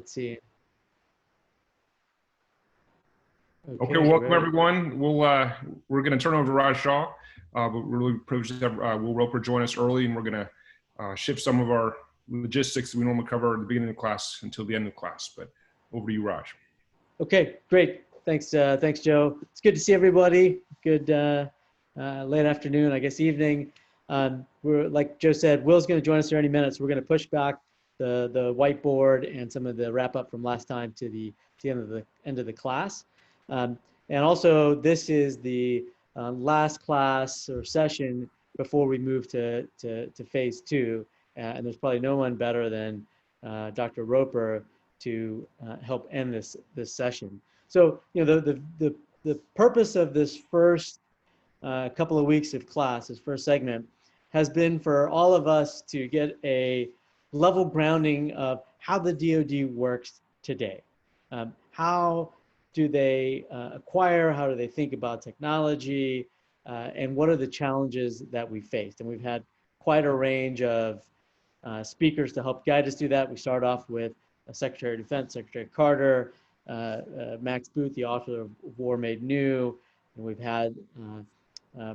let's see. Okay, welcome everyone. We're going to turn over to Raj Shah, but we're really privileged to have Will Roper join us early, and we're going to shift some of our logistics that we normally cover at the beginning of class until the end of class. But over to you, Raj. Okay, great. Thanks, thanks, Joe. It's good to see everybody. Good late afternoon, I guess evening. We're, like Joe said, Will's going to join us here any minute, so we're going to push back the whiteboard and some of the wrap up from last time to the end of the class. And also, this is the last class or session before we move to phase 2. And there's probably no one better than Dr. Roper to help end this session. So, you know, the purpose of this first couple of weeks of class, this first segment, has been for all of us to get a level grounding of how the DoD works today. How do they acquire? How do they think about technology? And what are the challenges that we faced? And we've had quite a range of speakers to help guide us through that. We start off with Secretary of Defense, Secretary Carter, Max Boot, the author of War Made New, and we've had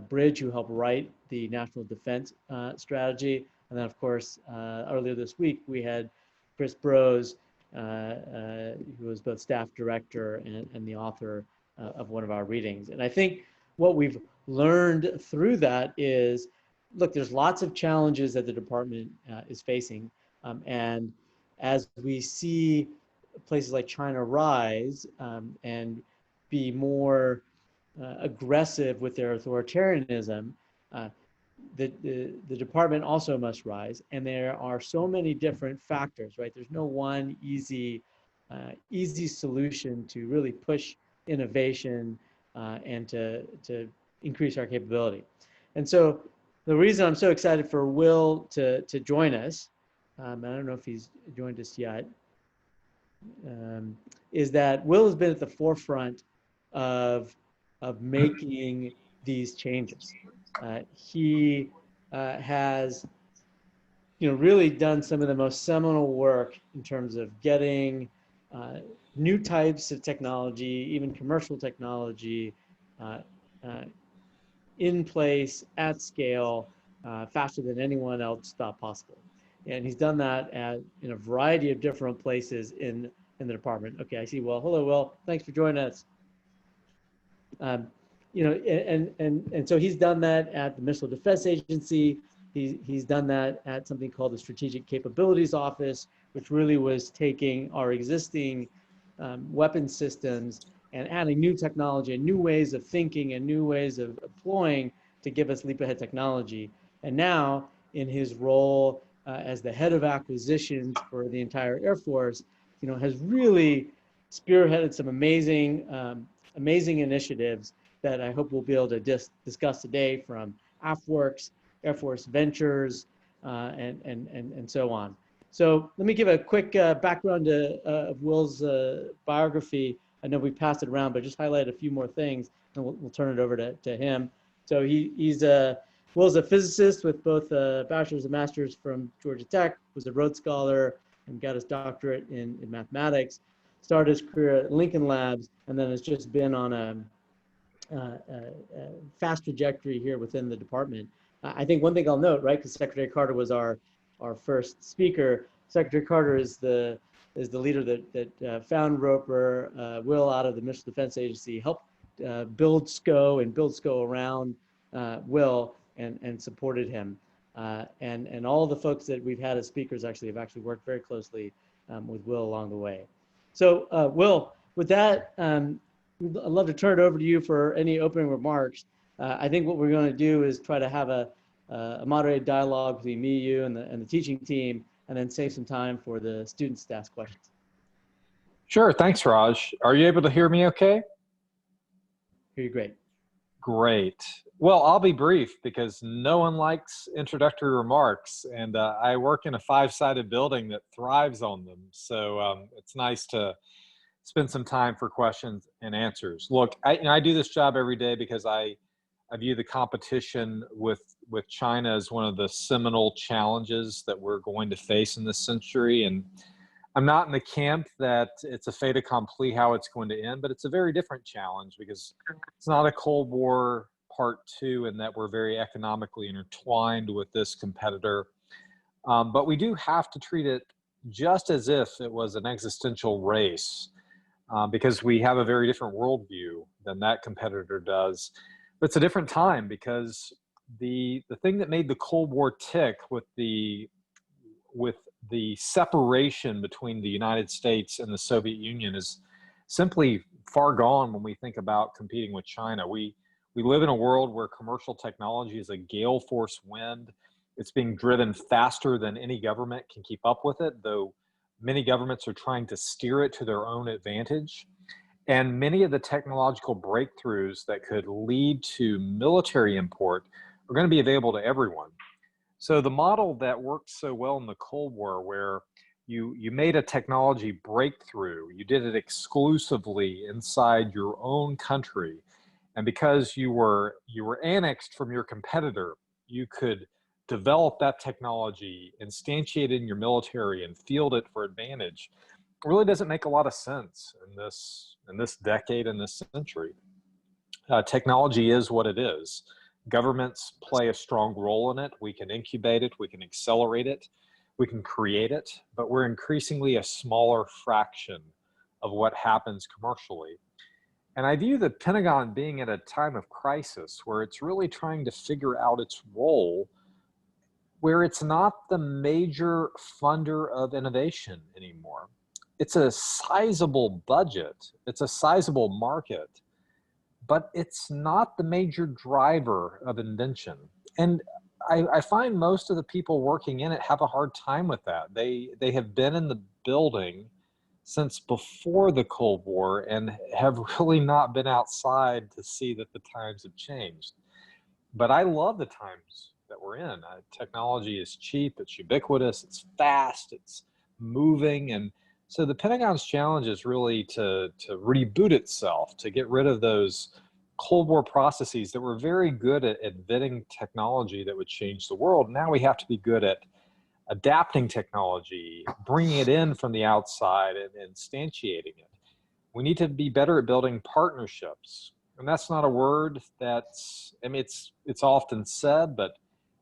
Bridge, who helped write the National Defense Strategy. And then, of course, earlier this week, we had Chris Brose, who was both staff director and the author of one of our readings. And I think what we've learned through that is, look, there's lots of challenges that the department is facing. And as we see places like China rise and be more aggressive with their authoritarianism, the department also must rise. And there are so many different factors, right? There's no one easy solution to really push innovation and to increase our capability. And so the reason I'm so excited for Will to join us, I don't know if he's joined us yet, is that Will has been at the forefront of making these changes. He has, you know, really done some of the most seminal work in terms of getting new types of technology, even commercial technology, in place at scale faster than anyone else thought possible. And he's done that in a variety of different places in the department. Okay, I see Will. Hello, Will. Thanks for joining us. You know, and so he's done that at the Missile Defense Agency. He's done that at something called the Strategic Capabilities Office, which really was taking our existing weapons systems and adding new technology and new ways of thinking and new ways of employing to give us leap ahead technology. And now, in his role as the head of acquisitions for the entire Air Force, you know, has really spearheaded some amazing initiatives that I hope we'll be able to discuss today, from AFWERX, Air Force Ventures, and so on. So let me give a quick background of Will's biography. I know we passed it around, but just highlight a few more things, and we'll turn it over to him. So Will's a physicist with both a bachelor's and master's from Georgia Tech, was a Rhodes Scholar, and got his doctorate in mathematics. Started his career at Lincoln Labs, and then has just been on a fast trajectory here within the department. I think one thing I'll note, right, because Secretary Carter was our first speaker. Secretary Carter is the leader that found Roper, Will, out of the Missile Defense Agency, helped build SCO and build SCO around Will and supported him. And all the folks that we've had as speakers have actually worked very closely with Will along the way. So Will, with that, I'd love to turn it over to you for any opening remarks. I think what we're going to do is try to have a moderated dialogue between me, you, and the teaching team, and then save some time for the students to ask questions. Sure, thanks, Raj. Are you able to hear me okay? Hear you great. Great. Well, I'll be brief because no one likes introductory remarks, and I work in a 5-sided building that thrives on them. So it's nice to spend some time for questions and answers. Look, I do this job every day because I view the competition with China as one of the seminal challenges that we're going to face in this century. And I'm not in the camp that it's a fait accompli how it's going to end, but it's a very different challenge because it's not a Cold War part two in that we're very economically intertwined with this competitor. But we do have to treat it just as if it was an existential race because we have a very different worldview than that competitor does. But it's a different time because the thing that made the Cold War tick with the separation between the United States and the Soviet Union is simply far gone when we think about competing with China. We live in a world where commercial technology is a gale force wind. It's being driven faster than any government can keep up with it, though many governments are trying to steer it to their own advantage. And many of the technological breakthroughs that could lead to military import are going to be available to everyone. So the model that worked so well in the Cold War, where you made a technology breakthrough, you did it exclusively inside your own country, and because you were annexed from your competitor, you could develop that technology, instantiate it in your military, and field it for advantage. It really doesn't make a lot of sense in this decade, in this century. Technology is what it is. Governments play a strong role in it. We can incubate it, we can accelerate it, we can create it, but we're increasingly a smaller fraction of what happens commercially. And I view the Pentagon being at a time of crisis where it's really trying to figure out its role, where it's not the major funder of innovation anymore. It's a sizable budget, it's a sizable market, but it's not the major driver of invention. And I find most of the people working in it have a hard time with that. They have been in the building since before the Cold War and have really not been outside to see that the times have changed. But I love the times that we're in. Technology is cheap, it's ubiquitous, it's fast, it's moving. And so the Pentagon's challenge is really to reboot itself, to get rid of those Cold War processes that were very good at vetting technology that would change the world. Now we have to be good at adapting technology, bringing it in from the outside and instantiating it. We need to be better at building partnerships. And that's not a word that's, I mean, it's often said, but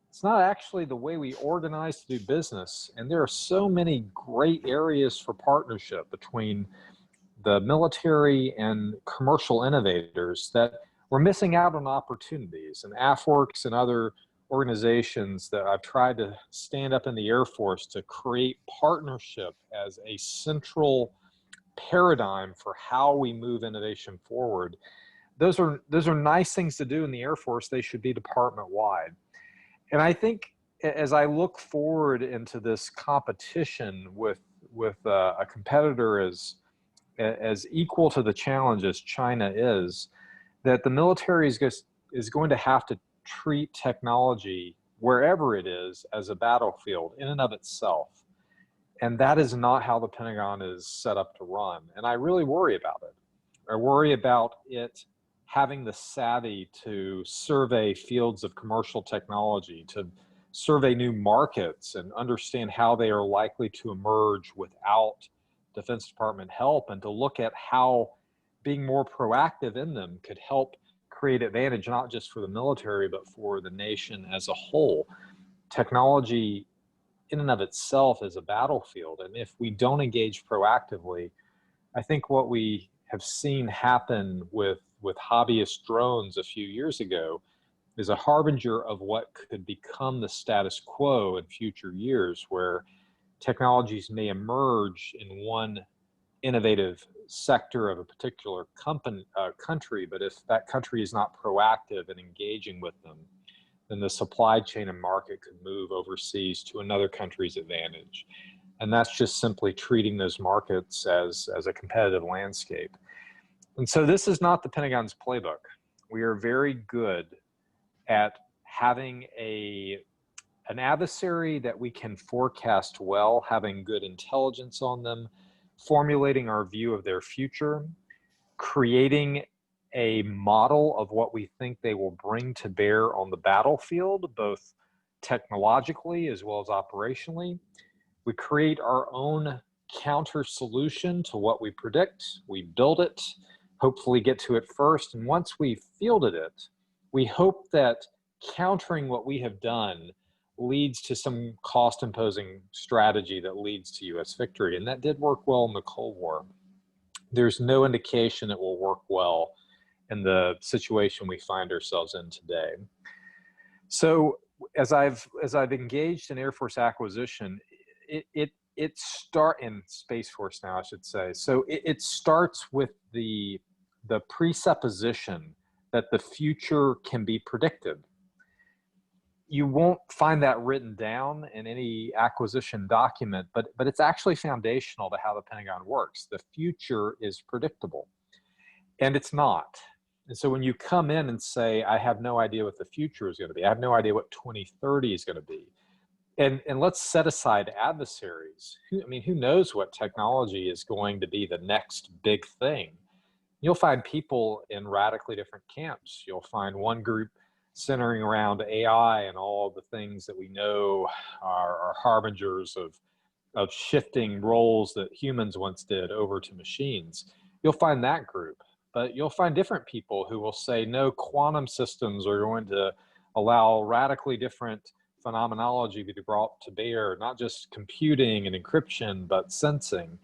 it's not actually the way we organize to do business. And there are so many great areas for partnership between the military and commercial innovators that we're missing out on opportunities. And AFWERX and other organizations that I've tried to stand up in the Air Force to create partnership as a central paradigm for how we move innovation forward. Those are nice things to do in the Air Force. They should be department-wide. And I think as I look forward into this competition with a competitor as equal to the challenge as China is, that the military is going to have to treat technology wherever it is as a battlefield in and of itself. And that is not how the Pentagon is set up to run. And I really worry about it. I worry about it having the savvy to survey fields of commercial technology, to survey new markets and understand how they are likely to emerge without Defense Department help, and to look at how being more proactive in them could help create advantage, not just for the military, but for the nation as a whole. Technology in and of itself is a battlefield. And if we don't engage proactively, I think what we have seen happen with hobbyist drones a few years ago is a harbinger of what could become the status quo in future years, where technologies may emerge in one innovative sector of a particular country, but if that country is not proactive in engaging with them, then the supply chain and market could move overseas to another country's advantage. And that's just simply treating those markets as a competitive landscape. And so this is not the Pentagon's playbook. We are very good at having an adversary that we can forecast well, having good intelligence on them, formulating our view of their future, creating a model of what we think they will bring to bear on the battlefield, both technologically as well as operationally. We create our own counter solution to what we predict. We build it, hopefully get to it first. And once we've fielded it, we hope that countering what we have done leads to some cost imposing strategy that leads to US victory. And that did work well in the Cold War. There's no indication it will work well in the situation we find ourselves in today. So as I've engaged in Air Force acquisition, it start in Space Force now, I should say. So it starts with the presupposition that the future can be predicted. You won't find that written down in any acquisition document, but it's actually foundational to how the Pentagon works. The future is predictable, and it's not. And so when you come in and say, I have no idea what the future is going to be, I have no idea what 2030 is going to be, and let's set aside adversaries. Who knows what technology is going to be the next big thing? You'll find people in radically different camps. You'll find one group centering around AI and all the things that we know are harbingers of shifting roles that humans once did over to machines. You'll find that group, but you'll find different people who will say, no, quantum systems are going to allow radically different phenomenology to be brought to bear, not just computing and encryption, but sensing.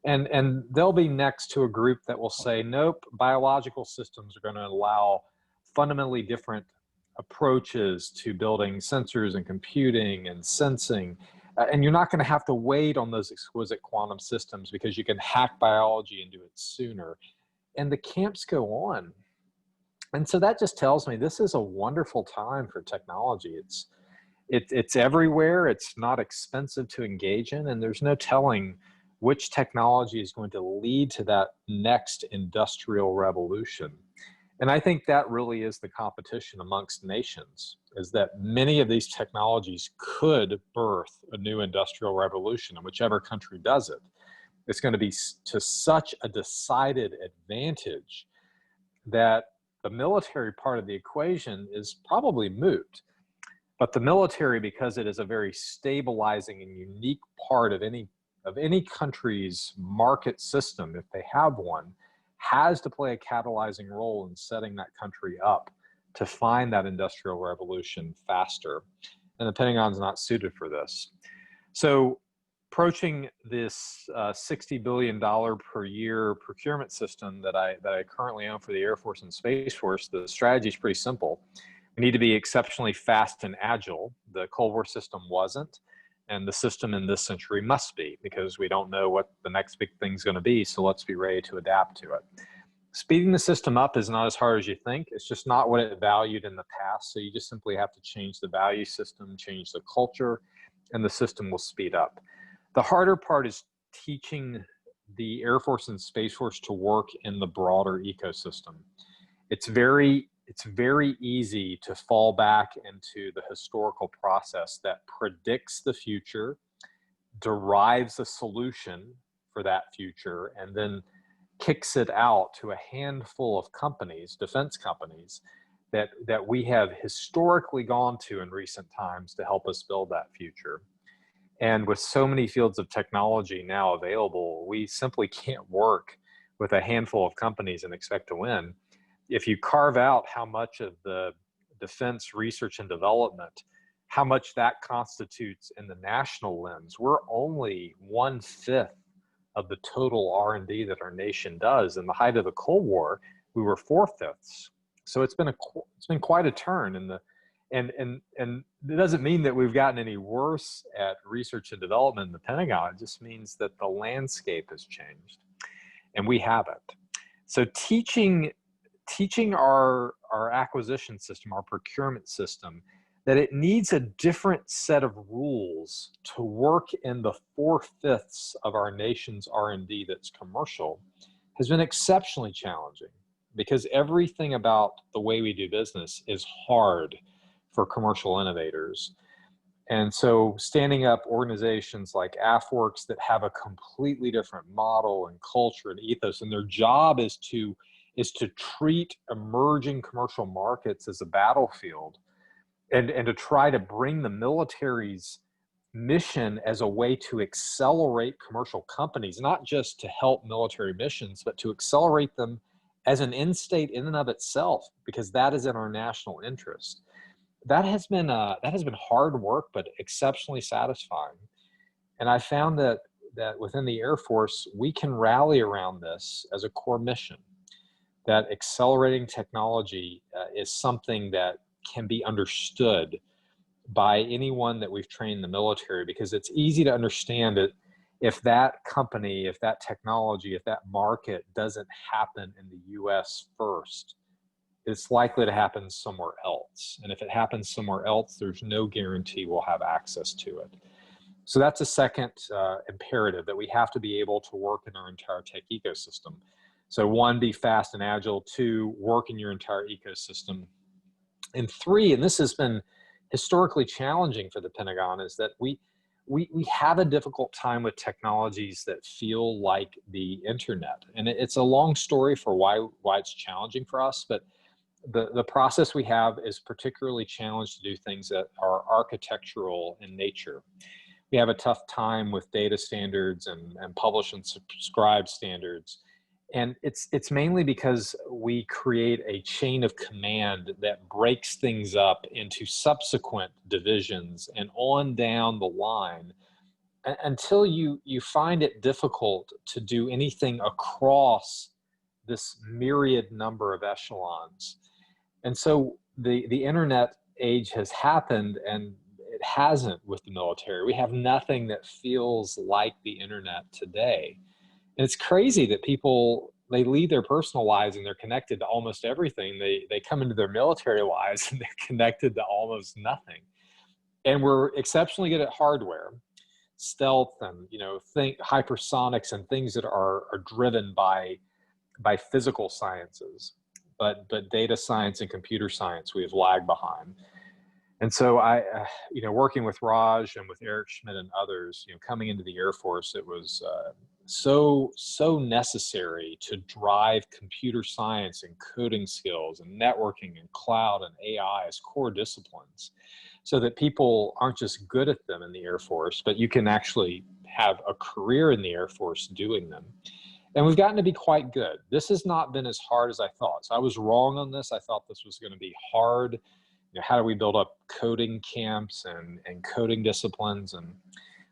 And they'll be next to a group that will say, nope, biological systems are going to allow fundamentally different approaches to building sensors and computing and sensing. And you're not going to have to wait on those exquisite quantum systems because you can hack biology and do it sooner. And the camps go on. And so that just tells me this is a wonderful time for technology. It's everywhere. It's not expensive to engage in, and there's no telling which technology is going to lead to that next industrial revolution. And I think that really is the competition amongst nations, is that many of these technologies could birth a new industrial revolution, and whichever country does it, it's going to be to such a decided advantage that the military part of the equation is probably moot. But the military, because it is a very stabilizing and unique part of any country's market system, if they have one, has to play a catalyzing role in setting that country up to find that industrial revolution faster. And the Pentagon's not suited for this. So approaching this $60 billion per year procurement system that I currently own for the Air Force and Space Force, the strategy is pretty simple. We need to be exceptionally fast and agile. The Cold War system wasn't, and the system in this century must be, because we don't know what the next big thing's going to be, so let's be ready to adapt to it. Speeding the system up is not as hard as you think. It's just not what it valued in the past, so you just simply have to change the value system, change the culture, and the system will speed up. The harder part is teaching the Air Force and Space Force to work in the broader ecosystem. It's very easy to fall back into the historical process that predicts the future, derives a solution for that future, and then kicks it out to a handful of companies, defense companies, that we have historically gone to in recent times to help us build that future. And with so many fields of technology now available, we simply can't work with a handful of companies and expect to win. If you carve out how much of the defense research and development, how much that constitutes in the national lens, we're only 1/5 of the total R&D that our nation does. In the height of the Cold War, we were 4/5. So it's been quite a turn and it doesn't mean that we've gotten any worse at research and development in the Pentagon. It just means that the landscape has changed, and we haven't. So teaching our acquisition system, our procurement system, that it needs a different set of rules to work in the 4/5 of our nation's R&D that's commercial has been exceptionally challenging, because everything about the way we do business is hard for commercial innovators. And so standing up organizations like AFWERX that have a completely different model and culture and ethos, and their job is to treat emerging commercial markets as a battlefield, and to try to bring the military's mission as a way to accelerate commercial companies, not just to help military missions, but to accelerate them as an end state in and of itself, because that is in our national interest. That has been hard work, but exceptionally satisfying. And I found that within the Air Force, we can rally around this as a core mission, that accelerating technology is something that can be understood by anyone that we've trained in the military, because it's easy to understand that if that company, if that technology, if that market doesn't happen in the US first, it's likely to happen somewhere else. And if it happens somewhere else, there's no guarantee we'll have access to it. So that's a second imperative, that we have to be able to work in our entire tech ecosystem. So 1, be fast and agile. 2, work in your entire ecosystem. And 3, and this has been historically challenging for the Pentagon, is that we have a difficult time with technologies that feel like the internet. And it's a long story for why it's challenging for us, but the process we have is particularly challenged to do things that are architectural in nature. We have a tough time with data standards and publish and subscribe standards. And it's mainly because we create a chain of command that breaks things up into subsequent divisions and on down the line until you find it difficult to do anything across this myriad number of echelons. And so the internet age has happened, and it hasn't with the military. We have nothing that feels like the internet today. And it's crazy that people, they lead their personal lives and they're connected to almost everything. They come into their military lives and they're connected to almost nothing. And we're exceptionally good at hardware, stealth, and hypersonics and things that are driven by physical sciences. But data science and computer science, we have lagged behind. And so working with Raj and with Eric Schmidt and others, coming into the Air Force, it was so necessary to drive computer science and coding skills and networking and cloud and AI as core disciplines, so that people aren't just good at them in the Air Force, but you can actually have a career in the Air Force doing them. And we've gotten to be quite good. This has not been as hard as I thought. So I was wrong on this. I thought this was going to be hard. How do we build up coding camps and coding disciplines? And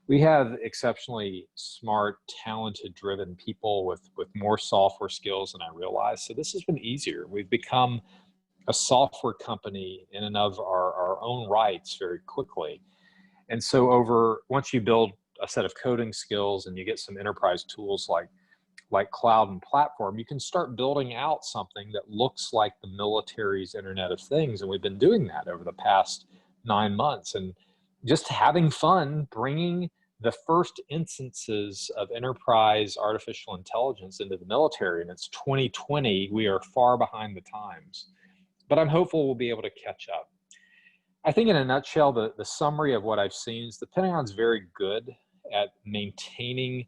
we have exceptionally smart, talented, driven people with more software skills than I realized. So this has been easier. We've become a software company in and of our own rights very quickly. And so once you build a set of coding skills and you get some enterprise tools like cloud and platform, you can start building out something that looks like the military's Internet of Things. And we've been doing that over the past 9 months, and just having fun bringing the first instances of enterprise artificial intelligence into the military. And it's 2020, we are far behind the times, but I'm hopeful we'll be able to catch up. I think in a nutshell, the summary of what I've seen is the Pentagon's very good at maintaining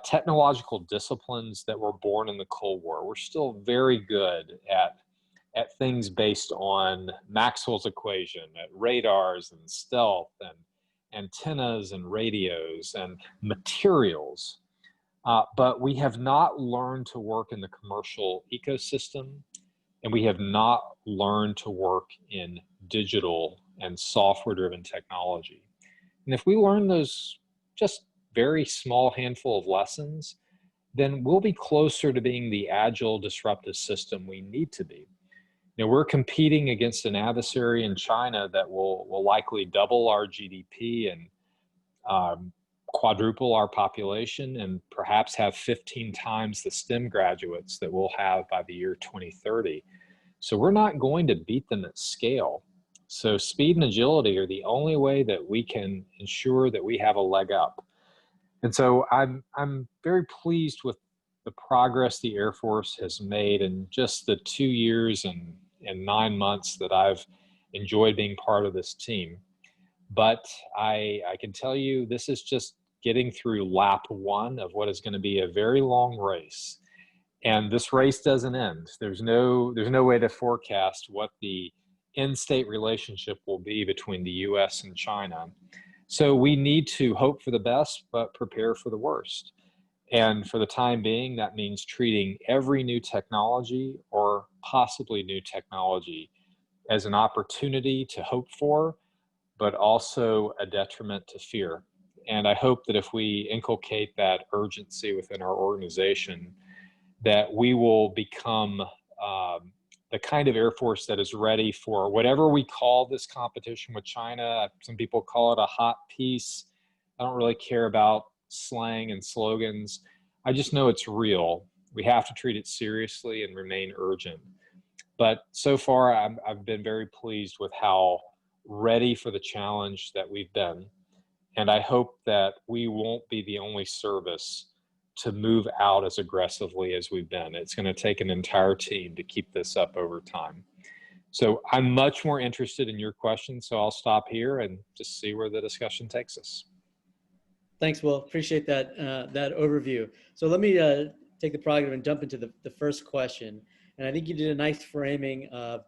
technological disciplines that were born in the Cold War. We're still very good at things based on Maxwell's equation, at radars and stealth and antennas and radios and materials. But we have not learned to work in the commercial ecosystem, and we have not learned to work in digital and software-driven technology. And if we learn those just very small handful of lessons, then we'll be closer to being the agile, disruptive system we need to be. We're competing against an adversary in China that will likely double our GDP and quadruple our population, and perhaps have 15 times the STEM graduates that we'll have by the year 2030. So we're not going to beat them at scale. So speed and agility are the only way that we can ensure that we have a leg up. And so I'm very pleased with the progress the Air Force has made in just the 2 years and 9 months that I've enjoyed being part of this team. But I can tell you, this is just getting through lap 1 of what is going to be a very long race. And this race doesn't end. There's no way to forecast what the in-state relationship will be between the US and China. So we need to hope for the best, but prepare for the worst. And for the time being, that means treating every new technology or possibly new technology as an opportunity to hope for, but also a detriment to fear. And I hope that if we inculcate that urgency within our organization, that we will become the kind of Air Force that is ready for whatever we call this competition with China. Some people call it a hot piece. I don't really care about slang and slogans. I just know it's real. We have to treat it seriously and remain urgent. But so far, I've been very pleased with how ready for the challenge that we've been. And I hope that we won't be the only service to move out as aggressively as we've been. It's going to take an entire team to keep this up over time. So I'm much more interested in your questions, so I'll stop here and just see where the discussion takes us. Thanks, Will. Appreciate that, that overview. So let me take the prerogative and jump into the first question. And I think you did a nice framing of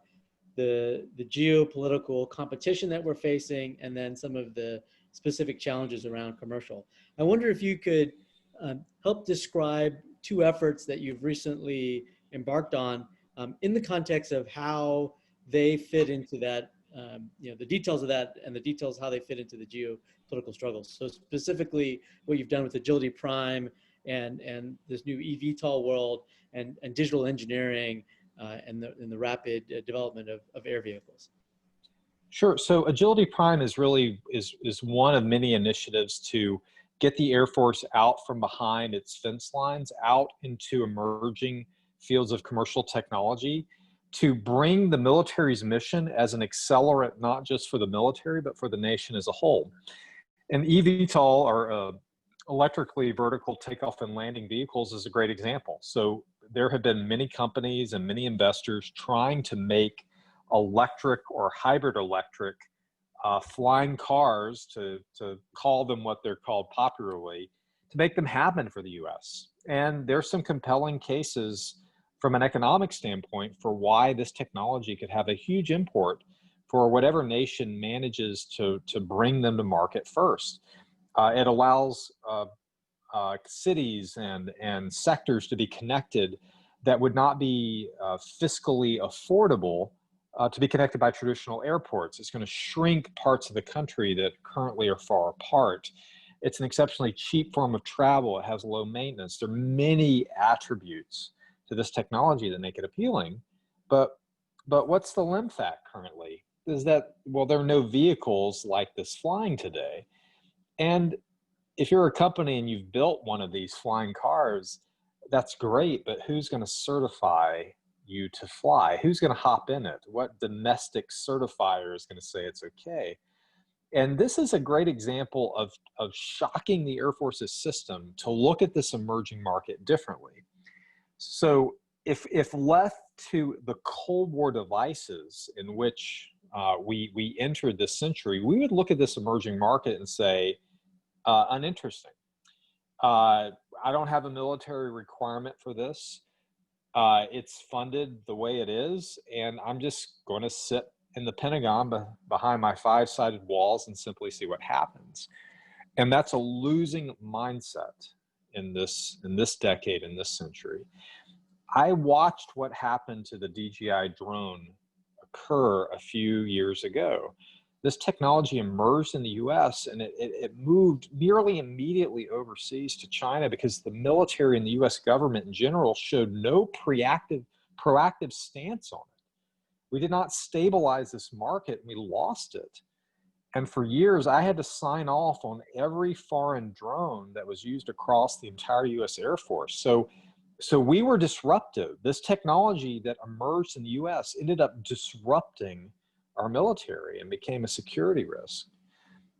the geopolitical competition that we're facing, and then some of the specific challenges around commercial. I wonder if you could help describe two efforts that you've recently embarked on in the context of how they fit into that, the details of that and the details how they fit into the geopolitical struggles. So specifically what you've done with Agility Prime and this new eVTOL world and digital engineering and the rapid development of air vehicles. Sure. So Agility Prime is really is one of many initiatives to get the Air Force out from behind its fence lines, out into emerging fields of commercial technology, to bring the military's mission as an accelerant, not just for the military, but for the nation as a whole. And eVTOL, or electrically vertical takeoff and landing vehicles, is a great example. So there have been many companies and many investors trying to make electric or hybrid electric flying cars, to call them what they're called popularly, to make them happen for the US. And there's some compelling cases from an economic standpoint for why this technology could have a huge import for whatever nation manages to bring them to market first. It allows cities and sectors to be connected that would not be fiscally affordable to be connected by traditional airports. It's going to shrink parts of the country that currently are far apart. It's an exceptionally cheap form of travel. It has low maintenance. There are many attributes to this technology that make it appealing. But what's the limb fat currently? Is that, well, there are no vehicles like this flying today. And if you're a company and you've built one of these flying cars, that's great, but who's going to certify you to fly? Who's going to hop in it? What domestic certifier is going to say it's okay? And this is a great example of shocking the Air Force's system to look at this emerging market differently. So if left to the Cold War devices in which we entered this century, we would look at this emerging market and say, uninteresting. I don't have a military requirement for this. It's funded the way it is, and I'm just going to sit in the Pentagon behind my 5-sided walls and simply see what happens. And that's a losing mindset in this decade, in this century. I watched what happened to the DJI drone occur a few years ago. This technology emerged in the US and it moved nearly immediately overseas to China because the military and the US government in general showed no proactive stance on it. We did not stabilize this market and we lost it. And for years, I had to sign off on every foreign drone that was used across the entire US Air Force. So we were disruptive. This technology that emerged in the US ended up disrupting our military and became a security risk.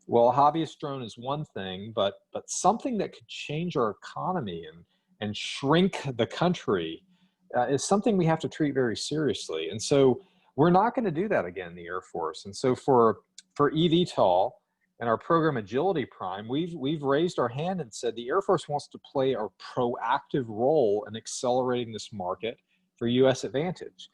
Well, a hobbyist drone is one thing, but something that could change our economy and shrink the country is something we have to treat very seriously. And so we're not going to do that again in the Air Force. And so for eVTOL and our program Agility Prime, we've raised our hand and said the Air Force wants to play a proactive role in accelerating this market for US advantage.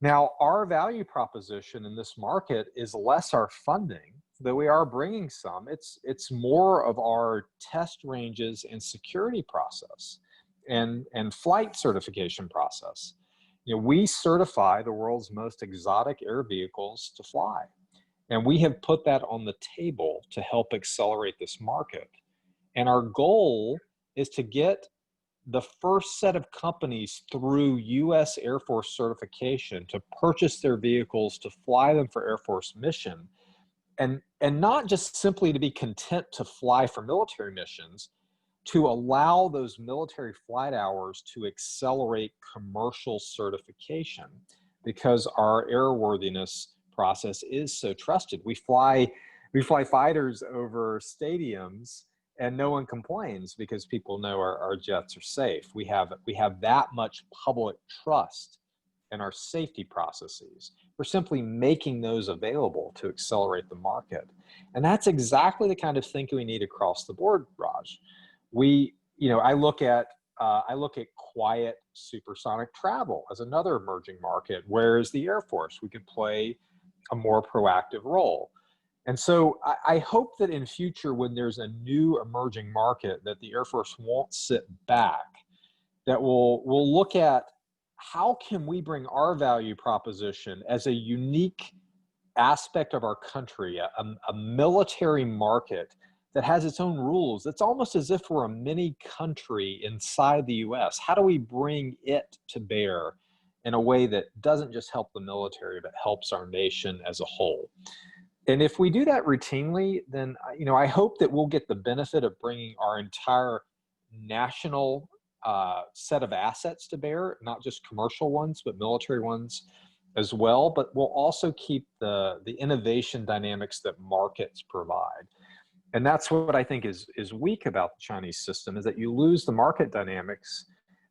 Now, our value proposition in this market is less our funding. though we are bringing some, it's more of our test ranges and security process and flight certification process. You know, we certify the world's most exotic air vehicles to fly. And we have put that on the table to help accelerate this market. And our goal is to get the first set of companies through U.S. Air Force certification to purchase their vehicles to fly them for Air Force mission. And not just simply to be content to fly for military missions, to allow those military flight hours to accelerate commercial certification, because our airworthiness process is so trusted. We fly fighters over stadiums and no one complains because people know our jets are safe. We have that much public trust in our safety processes. We're simply making those available to accelerate the market. And that's exactly the kind of thinking we need across the board, Raj. I look at quiet supersonic travel as another emerging market, whereas the Air Force, we could play a more proactive role. And so I hope that in future, when there's a new emerging market, that the Air Force won't sit back, that we'll look at how can we bring our value proposition as a unique aspect of our country, a military market that has its own rules. It's almost as if we're a mini country inside the US. How do we bring it to bear in a way that doesn't just help the military, but helps our nation as a whole? And if we do that routinely, then I hope that we'll get the benefit of bringing our entire national set of assets to bear, not just commercial ones, but military ones as well. But we'll also keep the innovation dynamics that markets provide. And that's what I think is weak about the Chinese system, is that you lose the market dynamics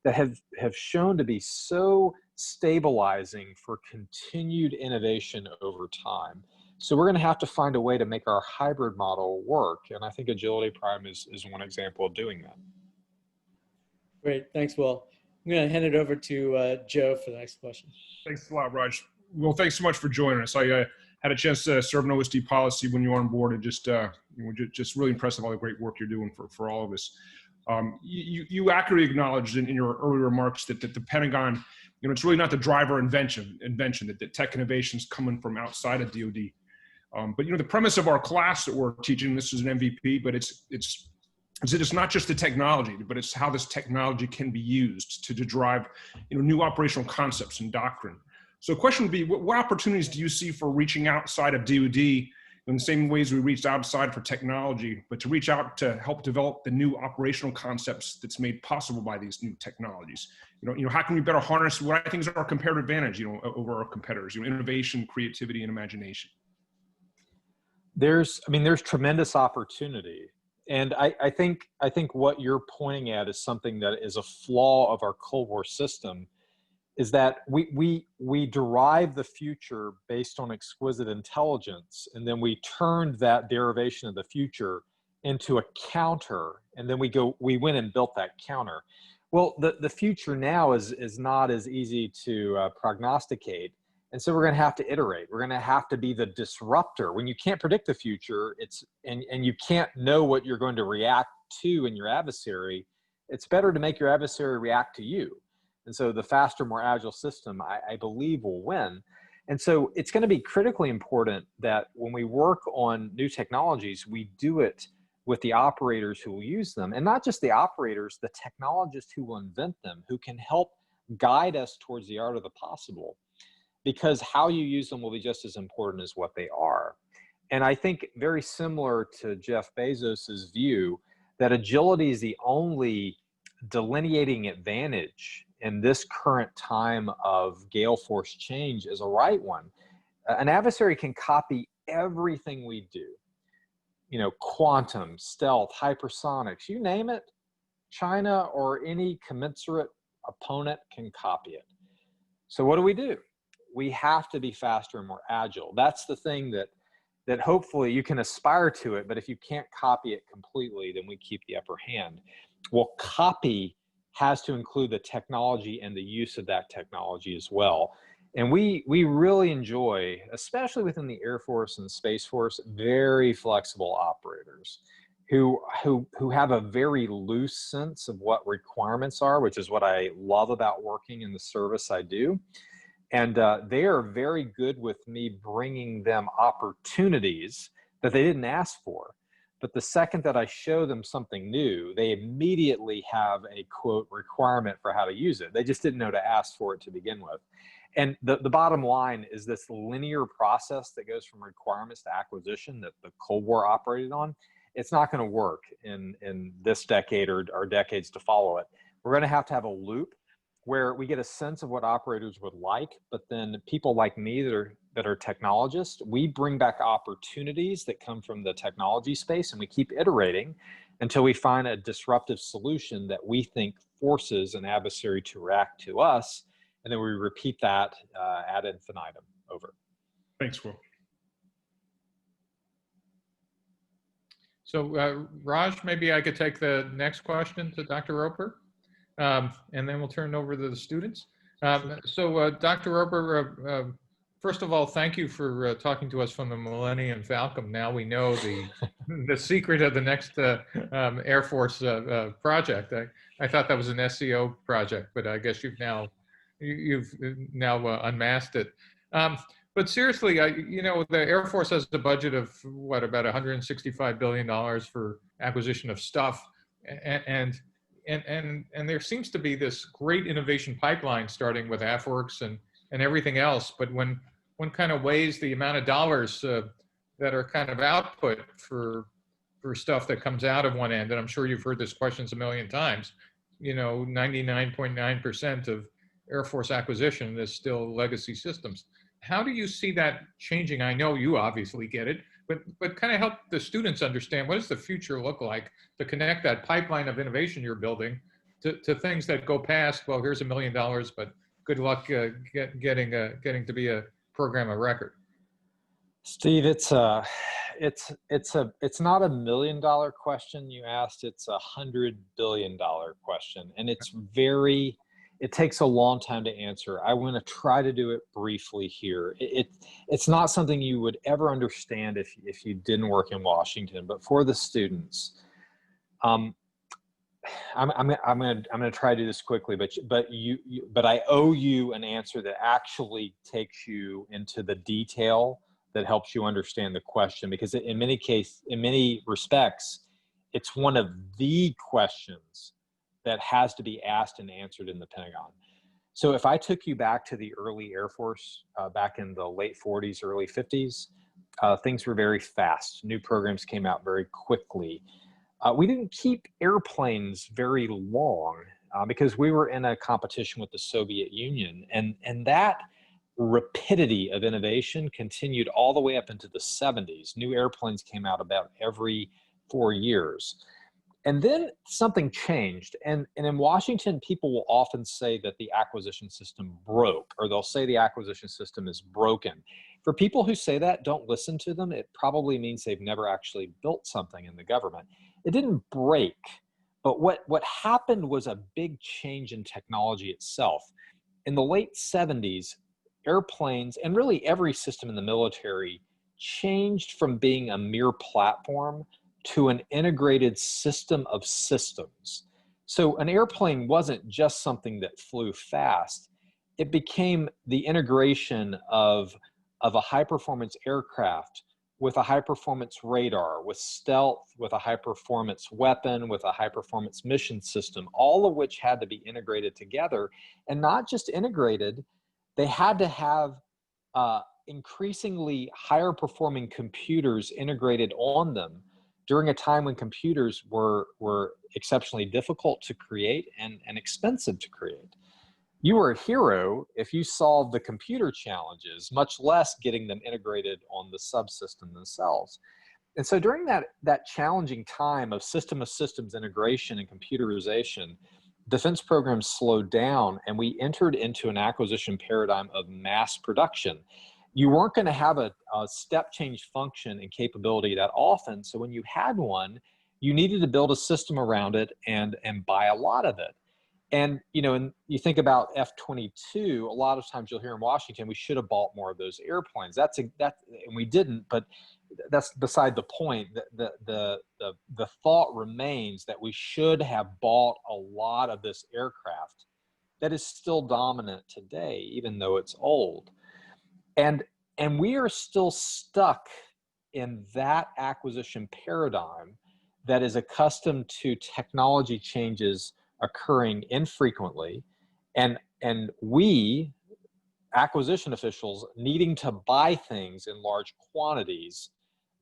that have shown to be so stabilizing for continued innovation over time. So we're going to have to find a way to make our hybrid model work. And I think Agility Prime is one example of doing that. Great. Thanks, Will. I'm going to hand it over to Joe for the next question. Thanks a lot, Raj. Well, thanks so much for joining us. I had a chance to serve an OSD policy when you were on board, and just really impressive all the great work you're doing for all of us. You accurately acknowledged in your earlier remarks that the Pentagon, it's really not the driver invention that tech innovation is coming from outside of DoD. But the premise of our class that we're teaching, this is an MVP, but it's not just the technology, but it's how this technology can be used to drive new operational concepts and doctrine. So the question would be, what opportunities do you see for reaching outside of DoD in the same ways we reached outside for technology, but to reach out to help develop the new operational concepts that's made possible by these new technologies? How can we better harness what I think is our comparative advantage, over our competitors? Innovation, creativity, and imagination. There's tremendous opportunity. And I think what you're pointing at is something that is a flaw of our Cold War system, is that we derive the future based on exquisite intelligence, and then we turned that derivation of the future into a counter, and then we went and built that counter. Well, the future now is not as easy to prognosticate. And so we're going to have to iterate. We're going to have to be the disruptor. When you can't predict the future, and you can't know what you're going to react to in your adversary, it's better to make your adversary react to you. And so the faster, more agile system, I believe, will win. And so it's going to be critically important that when we work on new technologies, we do it with the operators who will use them. And not just the operators, the technologists who will invent them, who can help guide us towards the art of the possible. Because how you use them will be just as important as what they are. And I think very similar to Jeff Bezos's view that agility is the only delineating advantage in this current time of gale force change is a right one. An adversary can copy everything we do. Quantum, stealth, hypersonics, you name it, China or any commensurate opponent can copy it. So what do? We have to be faster and more agile. That's the thing that hopefully you can aspire to it, but if you can't copy it completely, then we keep the upper hand. Well, copy has to include the technology and the use of that technology as well. And we really enjoy, especially within the Air Force and the Space Force, very flexible operators who have a very loose sense of what requirements are, which is what I love about working in the service I do. And they are very good with me bringing them opportunities that they didn't ask for. But the second that I show them something new, they immediately have a quote requirement for how to use it. They just didn't know to ask for it to begin with. And the bottom line is this linear process that goes from requirements to acquisition that the Cold War operated on. It's not going to work in this decade or decades to follow it. We're going to have a loop where we get a sense of what operators would like, but then people like me that are technologists, we bring back opportunities that come from the technology space, and we keep iterating until we find a disruptive solution that we think forces an adversary to react to us. And then we repeat that ad infinitum. Over. Thanks, Will. So Raj, maybe I could take the next question to Dr. Roper, and then we'll turn it over to the students. So Dr. Roper, first of all, thank you for talking to us from the Millennium Falcon. Now we know the secret of the next Air Force project. I thought that was an SEO project, but I guess you've now unmasked it. But seriously, the Air Force has a budget of what, about $165 billion for acquisition of stuff, and there seems to be this great innovation pipeline starting with AFWERX and everything else. But when one kind of weighs the amount of dollars that are kind of output for stuff that comes out of one end, and I'm sure you've heard this questions a million times, 99.9% of Air Force acquisition is still legacy systems. How do you see that changing? I know you obviously get it, but kind of help the students understand, what does the future look like to connect that pipeline of innovation you're building to things that go past, well, here's $1 million, but good luck getting to be a program of record. Steve, it's not $1 million question you asked, it's $100 billion question. And it takes a long time to answer. I want to try to do it briefly here. It's not something you would ever understand if you didn't work in Washington, but for the students, I'm gonna try to do this quickly, but I owe you an answer that actually takes you into the detail that helps you understand the question, because in many respects, it's one of the questions that has to be asked and answered in the Pentagon. So if I took you back to the early Air Force, back in the late 40s, early 50s, things were very fast. New programs came out very quickly. We didn't keep airplanes very long because we were in a competition with the Soviet Union. And that rapidity of innovation continued all the way up into the 70s. New airplanes came out about every 4 years. And then something changed. And in Washington, people will often say that the acquisition system broke, or they'll say the acquisition system is broken. For people who say that, don't listen to them. It probably means they've never actually built something in the government. It didn't break, but what happened was a big change in technology itself. In the late 70s, airplanes, and really every system in the military, changed from being a mere platform to an integrated system of systems. So an airplane wasn't just something that flew fast. It became the integration of a high-performance aircraft with a high-performance radar, with stealth, with a high-performance weapon, with a high-performance mission system, all of which had to be integrated together. And not just integrated, they had to have increasingly higher-performing computers integrated on them during a time when computers were exceptionally difficult to create and expensive to create. You were a hero if you solved the computer challenges, much less getting them integrated on the subsystem themselves. And so during that challenging time of systems integration and computerization, defense programs slowed down and we entered into an acquisition paradigm of mass production. You weren't going to have a step change function and capability that often. So when you had one, you needed to build a system around it and buy a lot of it. And, and you think about F-22, a lot of times you'll hear in Washington, we should have bought more of those airplanes. And we didn't, but that's beside the point. The thought remains that we should have bought a lot of this aircraft that is still dominant today, even though it's old. And we are still stuck in that acquisition paradigm that is accustomed to technology changes occurring infrequently, and we, acquisition officials, needing to buy things in large quantities,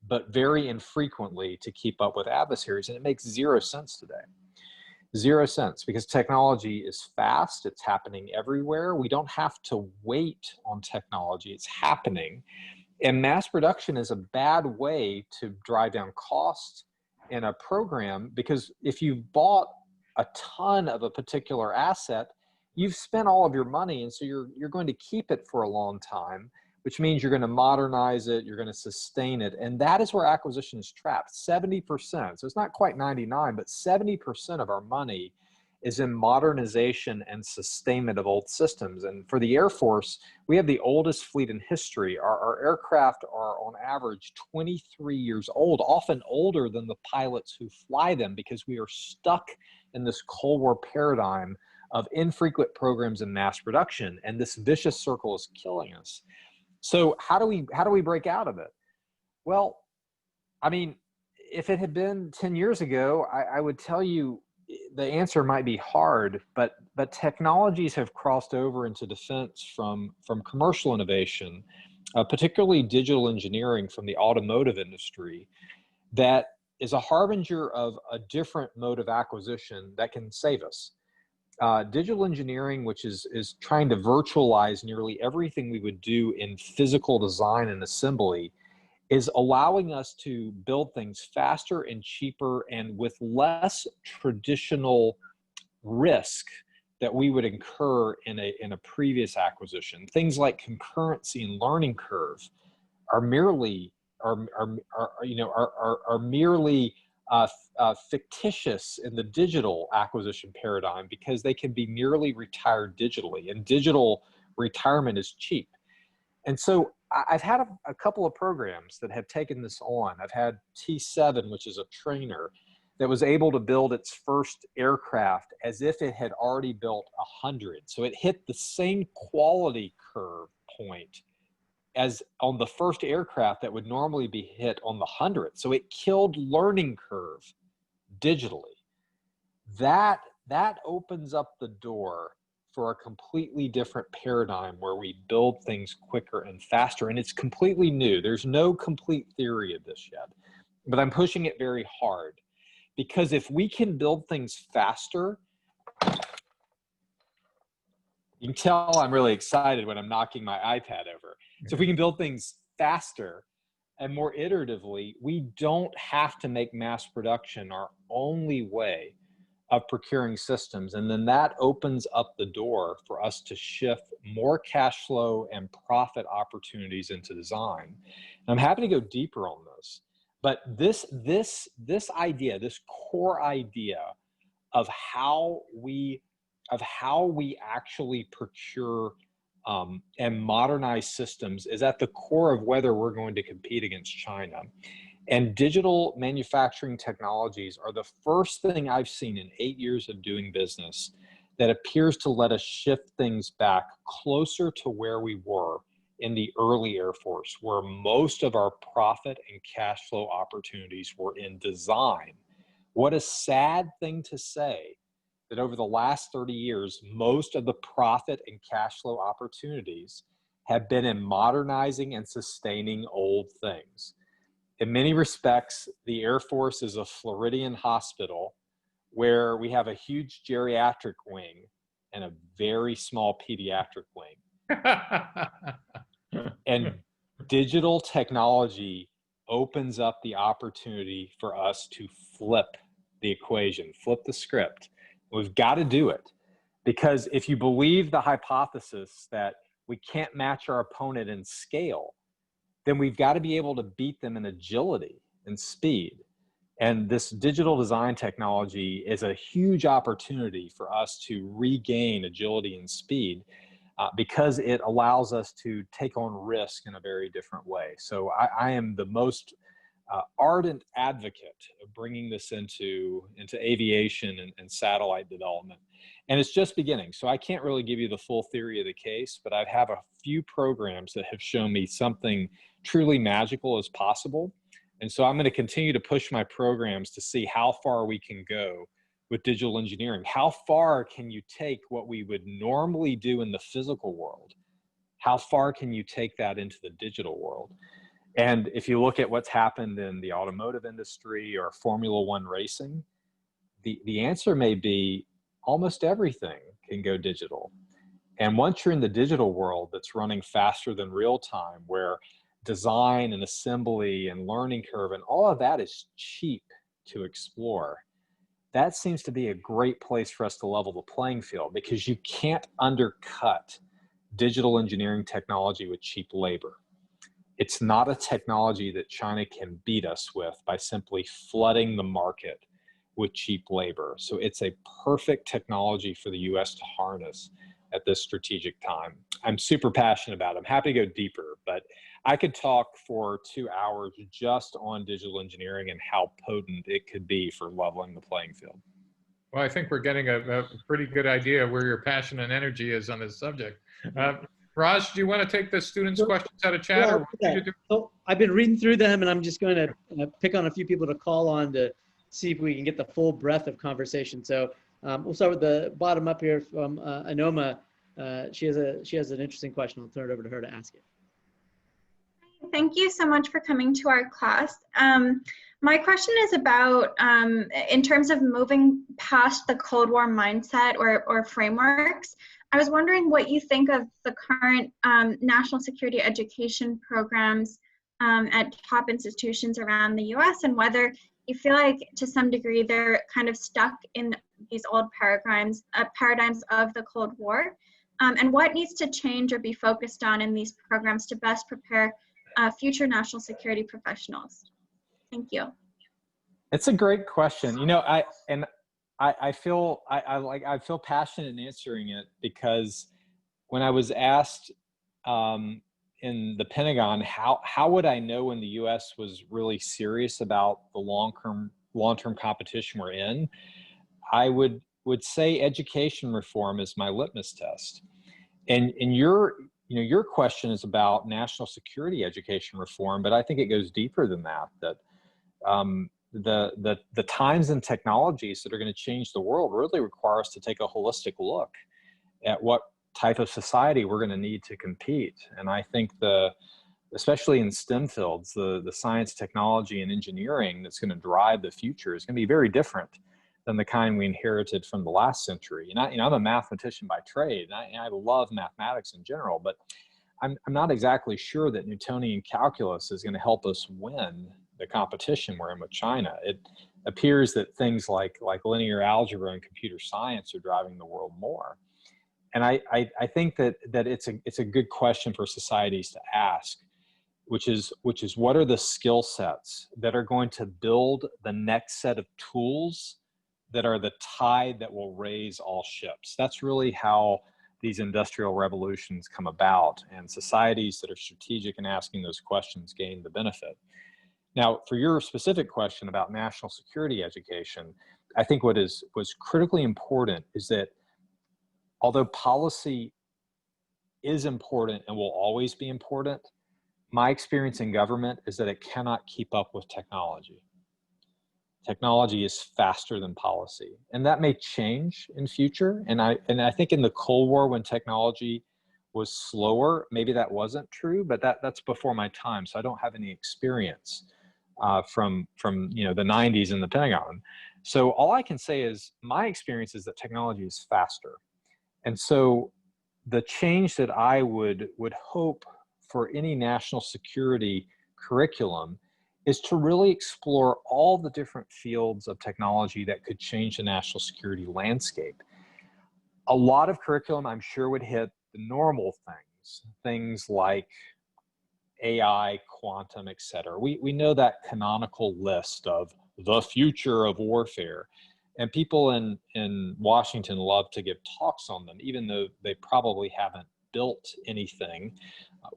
but very infrequently to keep up with adversaries. And it makes zero sense today. Zero sense, because technology is fast, it's happening everywhere. We don't have to wait on technology, it's happening. And mass production is a bad way to drive down costs in a program, because if you've bought a ton of a particular asset, you've spent all of your money, and so you're going to keep it for a long time, which means you're going to modernize it, you're going to sustain it, and that is where acquisition is trapped. 70%, so it's not quite 99, but 70% of our money is in modernization and sustainment of old systems. And for the Air Force, we have the oldest fleet in history. Our aircraft are on average 23 years old, often older than the pilots who fly them, because we are stuck in this Cold War paradigm of infrequent programs and mass production. And this vicious circle is killing us. So how do we break out of it? Well, I mean, if it had been 10 years ago, I would tell you the answer might be hard, but technologies have crossed over into defense from commercial innovation, particularly digital engineering from the automotive industry, that is a harbinger of a different mode of acquisition that can save us. Digital engineering, which is trying to virtualize nearly everything we would do in physical design and assembly, is allowing us to build things faster and cheaper and with less traditional risk that we would incur in a previous acquisition. Things like concurrency and learning curve are merely fictitious in the digital acquisition paradigm, because they can be merely retired digitally, and digital retirement is cheap. And so I've had a couple of programs that have taken this on. I've had T7, which is a trainer that was able to build its first aircraft as if it had already built 100. So it hit the same quality curve point as on the first aircraft that would normally be hit on the 100th. So it killed learning curve digitally. That opens up the door for a completely different paradigm where we build things quicker and faster. And it's completely new. There's no complete theory of this yet, but I'm pushing it very hard, because if we can build things faster, you can tell I'm really excited when I'm knocking my iPad over. So if we can build things faster and more iteratively, we don't have to make mass production our only way of procuring systems. And then that opens up the door for us to shift more cash flow and profit opportunities into design. And I'm happy to go deeper on this, but this idea, this core idea of how we actually procure and modernize systems is at the core of whether we're going to compete against China. And digital manufacturing technologies are the first thing I've seen in 8 years of doing business that appears to let us shift things back closer to where we were in the early Air Force, where most of our profit and cash flow opportunities were in design. What a sad thing to say, that over the last 30 years, most of the profit and cash flow opportunities have been in modernizing and sustaining old things. In many respects, the Air Force is a Floridian hospital where we have a huge geriatric wing and a very small pediatric wing. And digital technology opens up the opportunity for us to flip the equation, flip the script. We've got to do it, because if you believe the hypothesis that we can't match our opponent in scale, then we've got to be able to beat them in agility and speed. And this digital design technology is a huge opportunity for us to regain agility and speed because it allows us to take on risk in a very different way. So I am the most ardent advocate of bringing this into aviation and satellite development. And it's just beginning. So I can't really give you the full theory of the case, but I have a few programs that have shown me something truly magical is possible. And so I'm going to continue to push my programs to see how far we can go with digital engineering. How far can you take what we would normally do in the physical world? How far can you take that into the digital world? And if you look at what's happened in the automotive industry or Formula One racing, the answer may be almost everything can go digital. And once you're in the digital world that's running faster than real time, where design and assembly and learning curve and all of that is cheap to explore, that seems to be a great place for us to level the playing field, because you can't undercut digital engineering technology with cheap labor. It's not a technology that China can beat us with by simply flooding the market with cheap labor. So it's a perfect technology for the US to harness at this strategic time. I'm super passionate about it. I'm happy to go deeper, but I could talk for 2 hours just on digital engineering and how potent it could be for leveling the playing field. Well, I think we're getting a pretty good idea where your passion and energy is on this subject. Raj, do you want to take the students' questions out of chat? Yeah, Or what did you do? So I've been reading through them, and I'm just going to pick on a few people to call on to see if we can get the full breadth of conversation. So we'll start with the bottom up here from Anoma. She has an interesting question. I'll turn it over to her to ask it. Thank you so much for coming to our class. My question is about, in terms of moving past the Cold War mindset or frameworks, I was wondering what you think of the current national security education programs at top institutions around the US, and whether you feel like to some degree they're kind of stuck in these old paradigms of the Cold War, and what needs to change or be focused on in these programs to best prepare future national security professionals. Thank you. It's a great question. You know, I feel passionate in answering it, because when I was asked in the Pentagon, how would I know when the U.S. was really serious about the long-term competition we're in, I would say education reform is my litmus test. And your question is about national security education reform, but I think it goes deeper than that. The times and technologies that are going to change the world really require us to take a holistic look at what type of society we're going to need to compete. And I think especially in STEM fields, the science, technology, and engineering that's going to drive the future is going to be very different than the kind we inherited from the last century. And I'm a mathematician by trade, and I love mathematics in general, but I'm not exactly sure that Newtonian calculus is going to help us win the competition we're in with China. It appears that things like linear algebra and computer science are driving the world more. And I think that it's a good question for societies to ask, which is what are the skill sets that are going to build the next set of tools that are the tide that will raise all ships. That's really how these industrial revolutions come about, and societies that are strategic in asking those questions gain the benefit. Now, for your specific question about national security education, I think was critically important is that although policy is important and will always be important, my experience in government is that it cannot keep up with technology. Technology is faster than policy, and that may change in future. And I think in the Cold War, when technology was slower, maybe that wasn't true, but that's before my time, so I don't have any experience from the 90s in the Pentagon. So all I can say is my experience is that technology is faster, and so the change that I would hope for any national security curriculum is to really explore all the different fields of technology that could change the national security landscape. A lot of curriculum, I'm sure, would hit the normal things like AI, quantum, et cetera. We know that canonical list of the future of warfare. And people in Washington love to give talks on them, even though they probably haven't built anything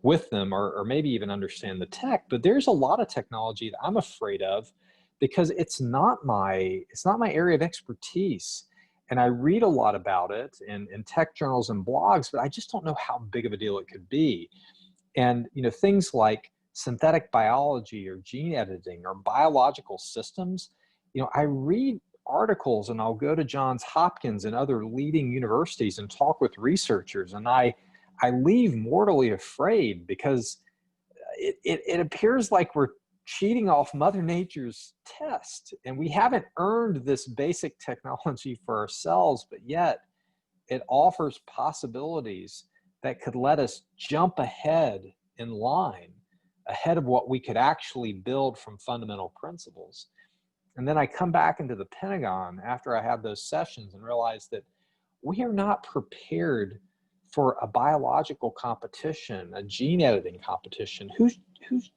with them or maybe even understand the tech. But there's a lot of technology that I'm afraid of because it's not my area of expertise. And I read a lot about it in tech journals and blogs, but I just don't know how big of a deal it could be. And things like synthetic biology or gene editing or biological systems, I read articles and I'll go to Johns Hopkins and other leading universities and talk with researchers, and I leave mortally afraid because it appears like we're cheating off Mother Nature's test, and we haven't earned this basic technology for ourselves, but yet it offers possibilities that could let us jump ahead in line, ahead of what we could actually build from fundamental principles. And then I come back into the Pentagon after I have those sessions and realize that we are not prepared for a biological competition, a gene editing competition. Whose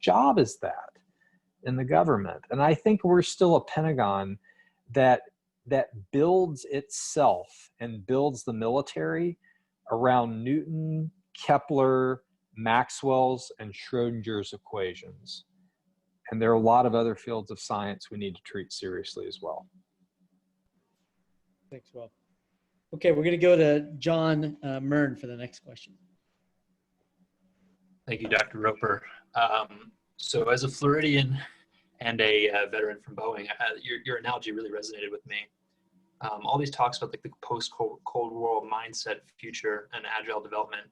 job is that in the government? And I think we're still a Pentagon that builds itself and builds the military around Newton, Kepler, Maxwell's, and Schrodinger's equations. And there are a lot of other fields of science we need to treat seriously as well. Thanks, Will. Okay, we're going to go to John Mern for the next question. Thank you, Dr. Roper. So as a Floridian and a veteran from Boeing, your analogy really resonated with me. All these talks about like the post-Cold War mindset, future, and agile development,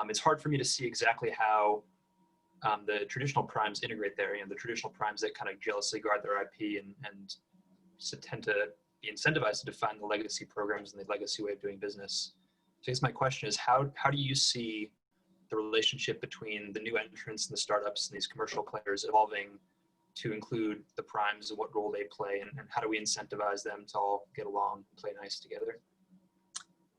it's hard for me to see exactly how the traditional primes integrate there. The traditional primes that kind of jealously guard their IP and tend to be incentivized to define the legacy programs and the legacy way of doing business. So I guess my question is, how do you see the relationship between the new entrants and the startups and these commercial players evolving to include the primes and what role they play, and how do we incentivize them to all get along and play nice together?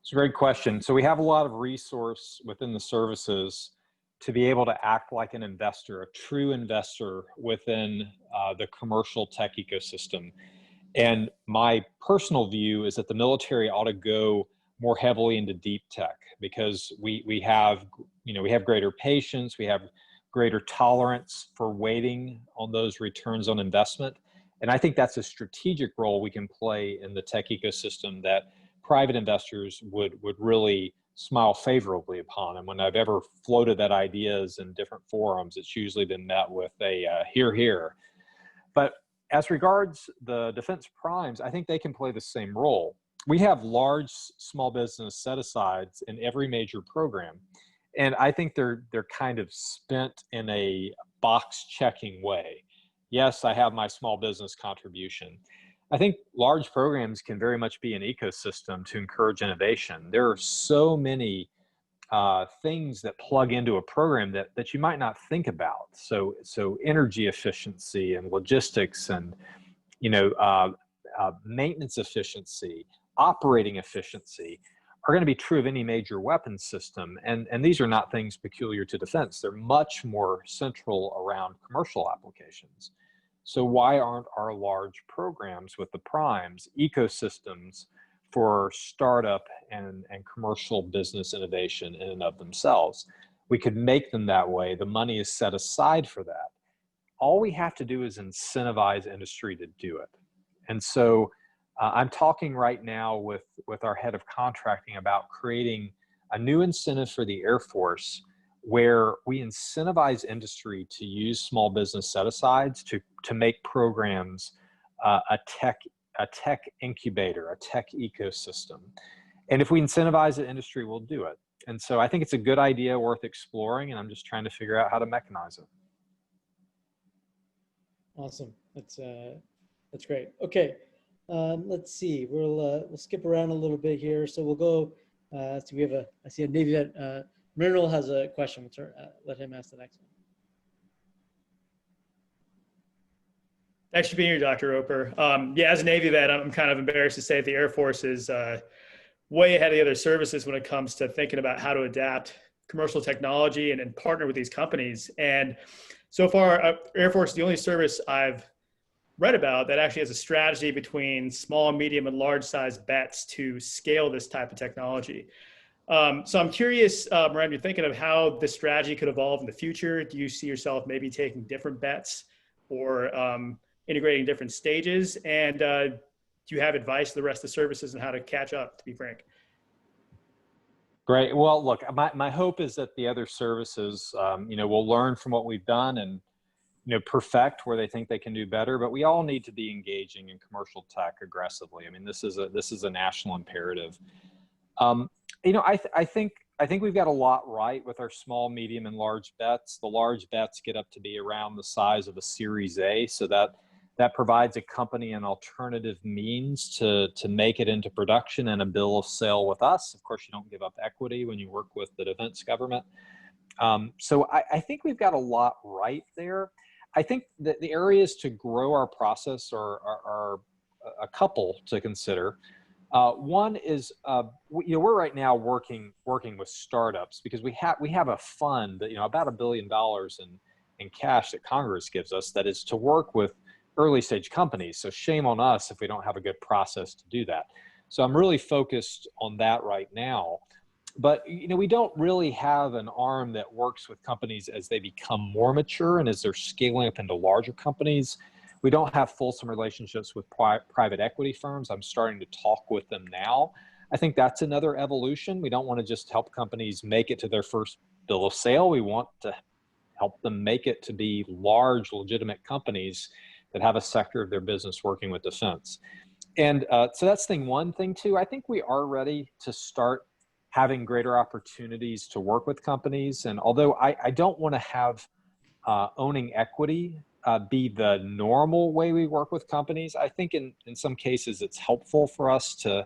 It's a great question. So we have a lot of resource within the services to be able to act like an investor, a true investor within the commercial tech ecosystem. And my personal view is that the military ought to go more heavily into deep tech because we have greater patience, we have greater tolerance for waiting on those returns on investment. And I think that's a strategic role we can play in the tech ecosystem that private investors would really smile favorably upon. And when I've ever floated that ideas in different forums, it's usually been met with a hear, hear. But as regards the defense primes, I think they can play the same role. We have large small business set-asides in every major program. And I think they're kind of spent in a box-checking way. Yes, I have my small business contribution. I think large programs can very much be an ecosystem to encourage innovation. There are so many things that plug into a program that you might not think about. So energy efficiency and logistics and maintenance efficiency, operating efficiency are going to be true of any major weapons system. And these are not things peculiar to defense. They're much more central around commercial applications. So why aren't our large programs with the primes ecosystems for startup and commercial business innovation in and of themselves? We could make them that way. The money is set aside for that. All we have to do is incentivize industry to do it. And so I'm talking right now with our head of contracting about creating a new incentive for the Air Force where we incentivize industry to use small business set-asides to make programs a tech incubator, a tech ecosystem. And if we incentivize the industry, we'll do it. And so I think it's a good idea worth exploring, and I'm just trying to figure out how to mechanize it. Awesome. That's great. Okay. Let's see. We'll skip around a little bit here. So we'll go. So we have I see a Navy vet. Myrtle has a question. Let's let him ask the next one. Thanks for being here, Dr. Roper. Yeah, as a Navy vet, I'm kind of embarrassed to say that the Air Force is way ahead of the other services when it comes to thinking about how to adapt commercial technology and partner with these companies. And so far, Air Force is the only service I've read about that actually has a strategy between small, medium, and large size bets to scale this type of technology. So I'm curious, Miranda, you're thinking of how this strategy could evolve in the future. Do you see yourself maybe taking different bets or integrating different stages? And do you have advice to the rest of the services on how to catch up, to be frank? Great. Well, look, my hope is that the other services, will learn from what we've done and, perfect where they think they can do better. But we all need to be engaging in commercial tech aggressively. I mean, this is a national imperative. I think we've got a lot right with our small, medium, and large bets. The large bets get up to be around the size of a Series A, so that provides a company an alternative means to make it into production and a bill of sale with us. Of course, you don't give up equity when you work with the defense government. So I think we've got a lot right there. I think that the areas to grow our process are a couple to consider. One is, we're right now working with startups because we have a fund, about $1 billion in cash that Congress gives us that is to work with early stage companies. So shame on us if we don't have a good process to do that. So I'm really focused on that right now. But, we don't really have an arm that works with companies as they become more mature and as they're scaling up into larger companies. We don't have fulsome relationships with private equity firms. I'm starting to talk with them now. I think that's another evolution. We don't want to just help companies make it to their first bill of sale. We want to help them make it to be large, legitimate companies that have a sector of their business working with defense. And so that's thing one. Thing two, I think we are ready to start having greater opportunities to work with companies. And although I don't want to have owning equity be the normal way we work with companies, I think in some cases it's helpful for us to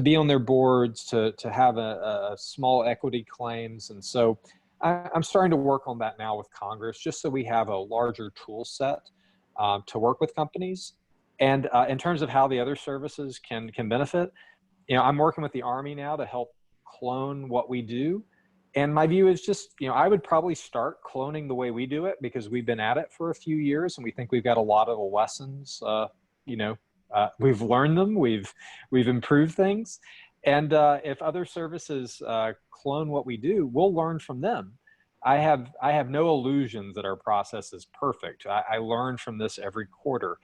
be on their boards, to have a small equity claims. And so I'm starting to work on that now with Congress, just so we have a larger tool set to work with companies. And in terms of how the other services can benefit, I'm working with the Army now to help clone what we do. And my view is just, I would probably start cloning the way we do it because we've been at it for a few years and we think we've got a lot of the lessons, we've learned them, we've improved things. And if other services clone what we do, we'll learn from them. I have no illusions that our process is perfect. I learn from this every quarter,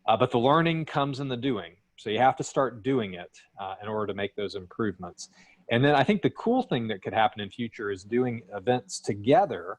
but the learning comes in the doing. So you have to start doing it in order to make those improvements. And then I think the cool thing that could happen in future is doing events together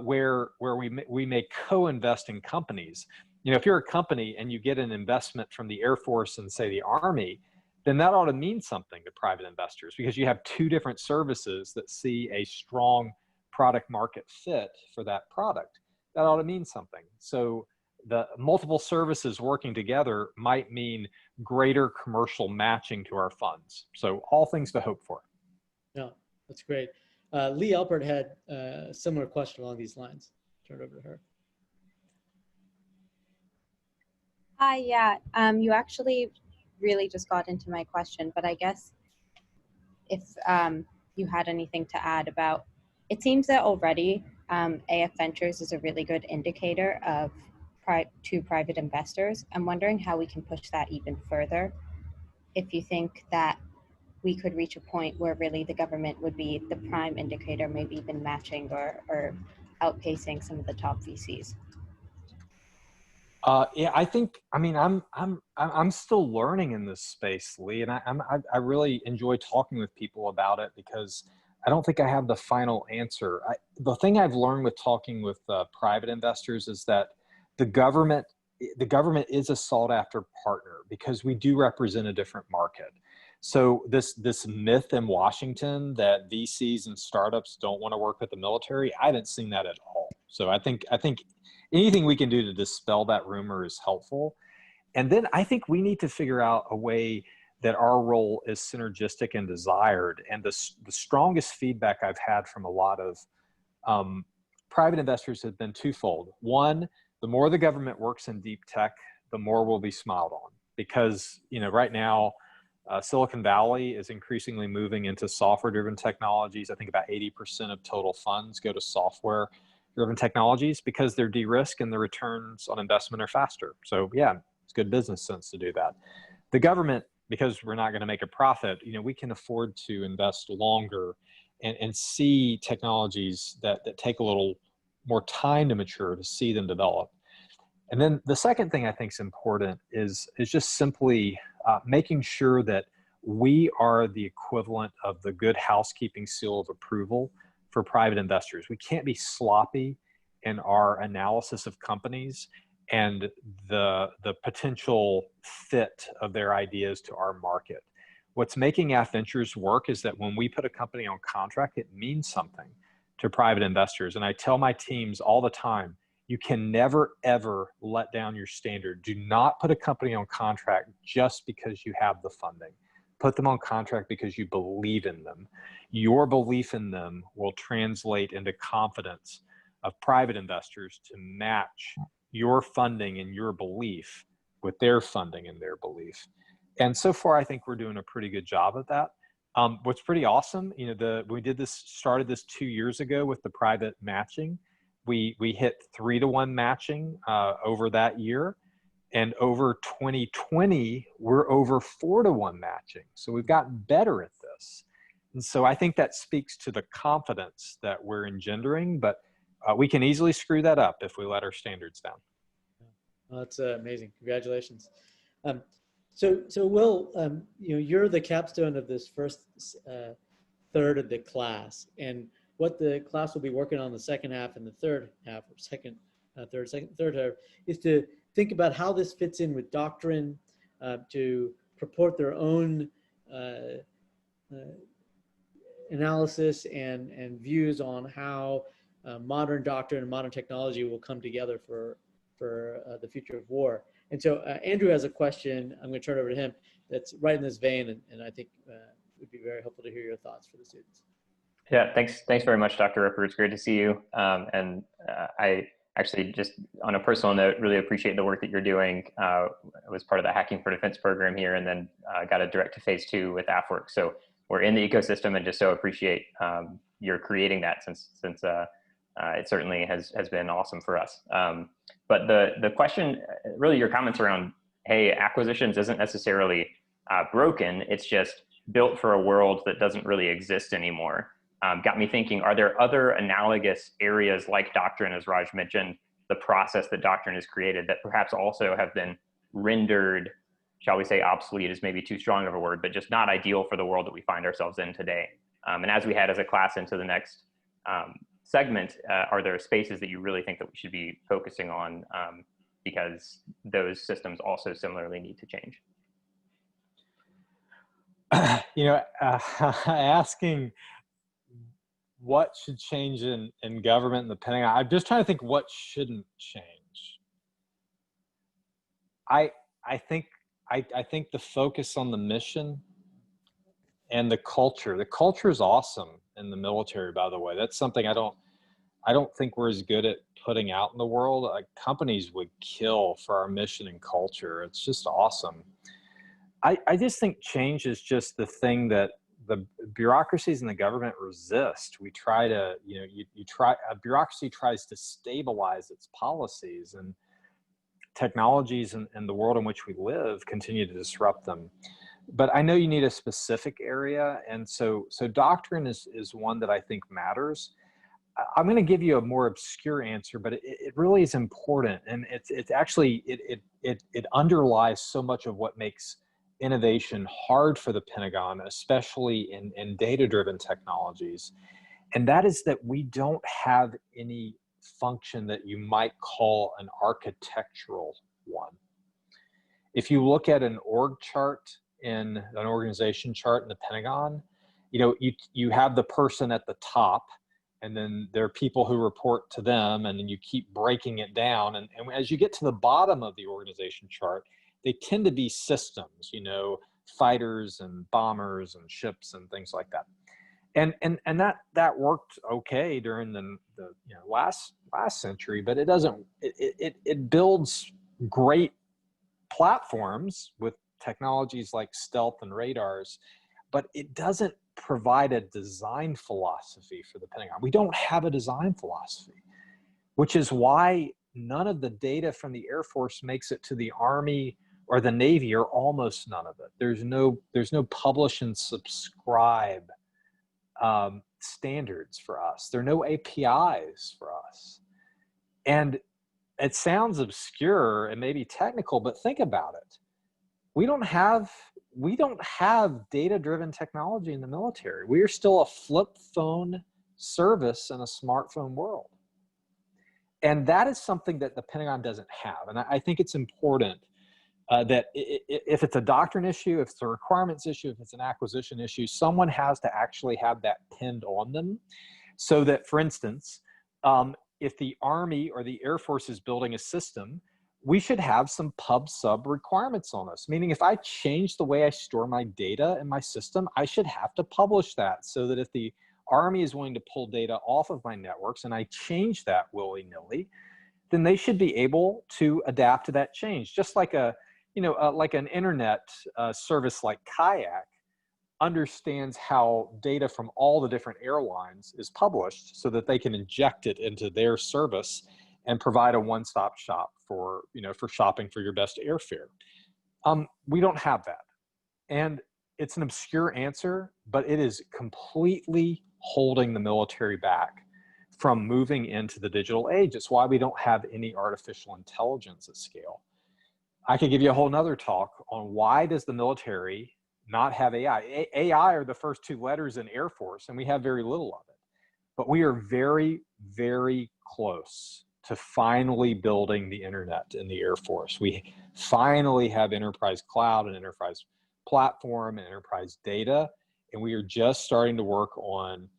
where we may co-invest in companies. If you're a company and you get an investment from the Air Force and say the Army, then that ought to mean something to private investors because you have two different services that see a strong product market fit for that product. That ought to mean something. So the multiple services working together might mean greater commercial matching to our funds. So all things to hope for. Yeah, that's great. Lee Alpert had a similar question along these lines. Turn it over to her. Hi, yeah. You actually really just got into my question, but I guess if you had anything to add about, it seems that already AF Ventures is a really good indicator of to private investors. I'm wondering how we can push that even further. If you think that we could reach a point where really the government would be the prime indicator, maybe even matching or outpacing some of the top VCs. Yeah, I'm still learning in this space, Lee, and I really enjoy talking with people about it because I don't think I have the final answer. The thing I've learned with talking with private investors is that the government is a sought after partner because we do represent a different market. So this myth in Washington that VCs and startups don't want to work with the military, I haven't seen that at all. So I think anything we can do to dispel that rumor is helpful. And then I think we need to figure out a way that our role is synergistic and desired. And the strongest feedback I've had from a lot of private investors has been twofold. One, the more the government works in deep tech, the more we'll be smiled on. Because right now, Silicon Valley is increasingly moving into software-driven technologies. I think about 80% of total funds go to software driven technologies because they're de-risked and the returns on investment are faster. So yeah, it's good business sense to do that. The government, because we're not going to make a profit, we can afford to invest longer and see technologies that take a little more time to mature, to see them develop. And then the second thing I think is important is just simply making sure that we are the equivalent of the good housekeeping seal of approval for private investors. We can't be sloppy in our analysis of companies and the potential fit of their ideas to our market. What's making AFVentures work is that when we put a company on contract, it means something to private investors. And I tell my teams all the time, you can never, ever let down your standard. Do not put a company on contract just because you have the funding. Put them on contract because you believe in them. Your belief in them will translate into confidence of private investors to match your funding and your belief with their funding and their belief. And so far, I think we're doing a pretty good job of that. What's pretty awesome, we started this 2 years ago with the private matching. We hit 3-to-1 matching over that year. And over 2020, we're over 4-to-1 matching. So we've gotten better at this. And so I think that speaks to the confidence that we're engendering, but we can easily screw that up if we let our standards down. Well, that's amazing. Congratulations. So Will, you're the capstone of this first third of the class, and what the class will be working on the second half and the third half, or third half, is to think about how this fits in with doctrine, to purport their own analysis and views on how modern doctrine and modern technology will come together for the future of war. And so Andrew has a question. I'm going to turn it over to him that's right in this vein, and I think it would be very helpful to hear your thoughts for the students. Yeah, thanks very much, Dr. Roper. It's great to see you. And I actually, just on a personal note, really appreciate the work that you're doing. I was part of the Hacking for Defense program here, and then got a direct to phase 2 with AFWERX. So we're in the ecosystem, and just so appreciate your creating that, since it certainly has been awesome for us. But the question, really your comments around, hey, acquisitions isn't necessarily broken, it's just built for a world that doesn't really exist anymore. Got me thinking, are there other analogous areas like doctrine, as Raj mentioned, the process that doctrine has created, that perhaps also have been rendered, shall we say obsolete is maybe too strong of a word, but just not ideal for the world that we find ourselves in today? And as we head as a class into the next segment, are there spaces that you really think that we should be focusing on, because those systems also similarly need to change? Asking what should change in government and the Pentagon, I'm just trying to think what shouldn't change. I think the focus on the mission and the culture is awesome in the military, by the way. That's something I don't think we're as good at putting out in the world. Companies would kill for our mission and culture. It's just awesome. I just think change is just the thing that the bureaucracies in the government resist. We try to, a bureaucracy tries to stabilize its policies, and technologies and the world in which we live continue to disrupt them. But I know you need a specific area, and so doctrine is one that I think matters. I'm going to give you a more obscure answer, but it really is important, and it's actually it underlies so much of what makes innovation hard for the Pentagon, especially in data-driven technologies. And that is that we don't have any function that you might call an architectural one. If you look at an org chart in an organization chart in the Pentagon, you have the person at the top, and then there are people who report to them, and then you keep breaking it down. And as you get to the bottom of the organization chart, they tend to be systems, fighters and bombers and ships and things like that. And that worked okay during the last century, but it builds great platforms with technologies like stealth and radars, but it doesn't provide a design philosophy for the Pentagon. We don't have a design philosophy. which is why none of the data from the Air Force makes it to the Army or the Navy, or almost none of it. There's no publish and subscribe standards for us. There are no APIs for us. And it sounds obscure and maybe technical, but think about it. We don't have data-driven technology in the military. We are still a flip phone service in a smartphone world. And that is something that the Pentagon doesn't have. And I think it's important that if it's a doctrine issue, if it's a requirements issue, if it's an acquisition issue, someone has to actually have that pinned on them, so that, for instance, if the Army or the Air Force is building a system, we should have some pub/sub requirements on us. Meaning, if I change the way I store my data in my system, I should have to publish that, so that if the Army is willing to pull data off of my networks and I change that willy-nilly, then they should be able to adapt to that change. Just like like an internet service like Kayak understands how data from all the different airlines is published, so that they can inject it into their service and provide a one-stop shop for shopping for your best airfare. We don't have that. And it's an obscure answer, but it is completely holding the military back from moving into the digital age. It's why we don't have any artificial intelligence at scale. I could give you a whole nother talk on why does the military not have AI. AI are the first two letters in Air Force, and we have very little of it. But we are very, very close to finally building the internet in the Air Force. We finally have enterprise cloud and enterprise platform and enterprise data, and we are just starting to work on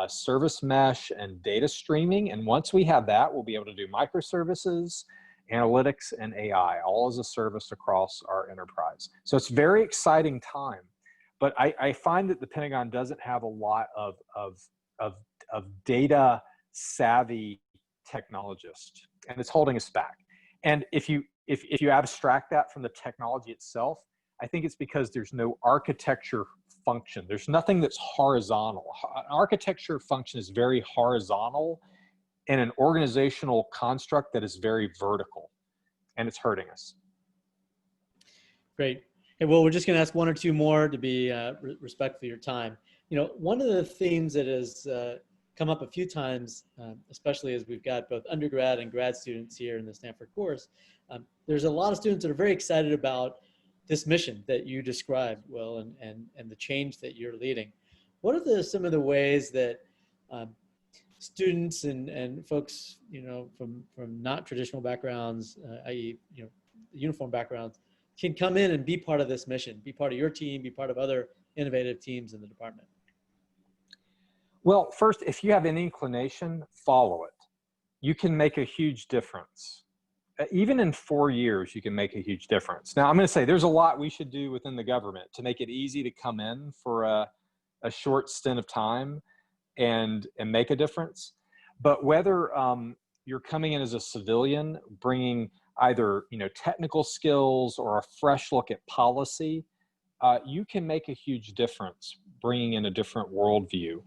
service mesh and data streaming. And once we have that, we'll be able to do microservices, analytics, and AI, all as a service across our enterprise. So it's a very exciting time, but I find that the Pentagon doesn't have a lot of data savvy technologists, and it's holding us back. And if you abstract that from the technology itself, I think it's because there's no architecture function. There's nothing that's horizontal. An architecture function is very horizontal in an organizational construct that is very vertical, and it's hurting us. Great. And well, we're just going to ask one or two more to be respectful of your time. One of the themes that has come up a few times, especially as we've got both undergrad and grad students here in the Stanford course, there's a lot of students that are very excited about this mission that you described, Will, and the change that you're leading. What are some of the ways that students and folks, from not traditional backgrounds, i.e., uniform backgrounds, can come in and be part of this mission, be part of your team, be part of other innovative teams in the department? Well, first, if you have an inclination, follow it. You can make a huge difference. Even in 4 years, you can make a huge difference. Now, I'm going to say there's a lot we should do within the government to make it easy to come in for a short stint of time and make a difference. But whether you're coming in as a civilian, bringing either technical skills or a fresh look at policy, you can make a huge difference bringing in a different worldview.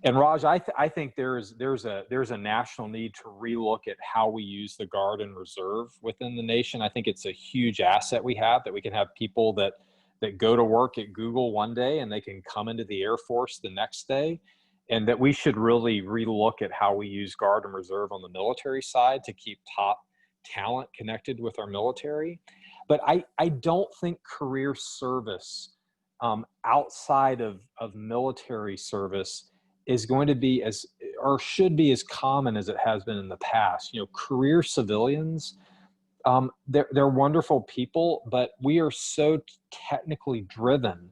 And Raj, I think there's a national need to relook at how we use the Guard and Reserve within the nation. I think it's a huge asset we have, that we can have people that go to work at Google one day and they can come into the Air Force the next day, and that we should really relook at how we use Guard and Reserve on the military side to keep top talent connected with our military. But I don't think career service outside of military service is going to be should be as common as it has been in the past. Career civilians, they're wonderful people, but we are so technically driven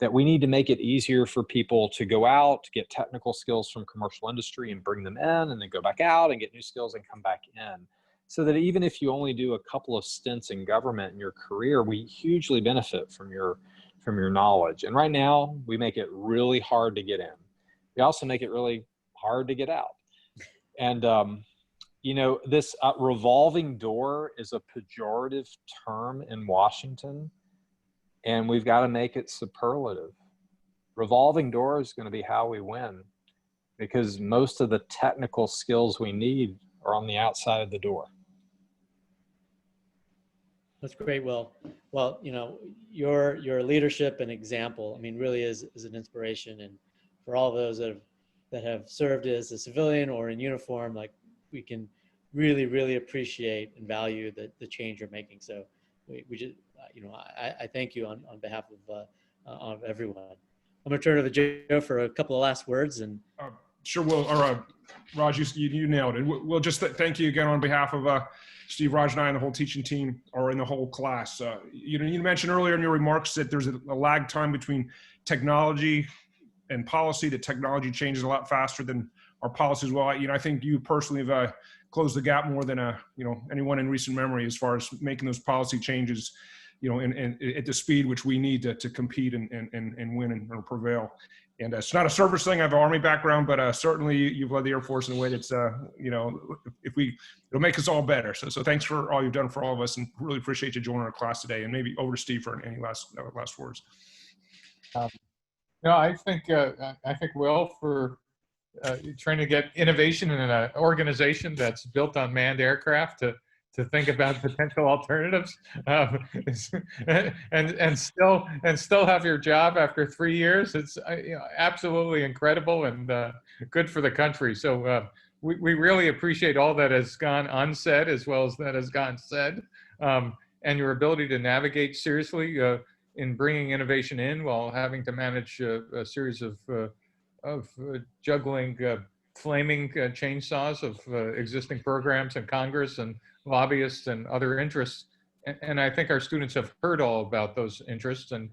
that we need to make it easier for people to go out, to get technical skills from commercial industry and bring them in, and then go back out and get new skills and come back in. So that even if you only do a couple of stints in government in your career, we hugely benefit from your knowledge. And right now, we make it really hard to get in. We also make it really hard to get out. And, this revolving door is a pejorative term in Washington, and we've got to make it superlative. Revolving door is going to be how we win, because most of the technical skills we need or on the outside of the door. That's great, Will. Well, you know, your leadership and example, I mean, really is an inspiration. And for all those that have served as a civilian or in uniform, like, we can really appreciate and value the change you're making. So we just, you know, I thank you on behalf of everyone. I'm gonna turn it over to Joe for a couple of last words. And sure, Will, or Raj, you nailed it. We'll just thank you again on behalf of Steve, Raj, and I, and the whole teaching team, or in the whole class. You know, you mentioned earlier in your remarks that there's a lag time between technology and policy. That technology changes a lot faster than our policies. Well, you know, I think you personally have closed the gap more than you know, anyone in recent memory as far as making those policy changes, you know, and at the speed which we need to compete and win and prevail. And it's not a service thing. I have an Army background, but certainly you've led the Air Force in a way that's, you know, it'll make us all better. So thanks for all you've done for all of us, and really appreciate you joining our class today. And maybe over to Steve for any last words. No, I think Will, for trying to get innovation in an organization that's built on manned aircraft to think about potential alternatives, and still have your job after 3 years. It's, you know, absolutely incredible and good for the country. So we really appreciate all that has gone unsaid as well as that has gone said, and your ability to navigate seriously in bringing innovation in while having to manage a series of juggling flaming chainsaws of existing programs in Congress and lobbyists and other interests. And I think our students have heard all about those interests, and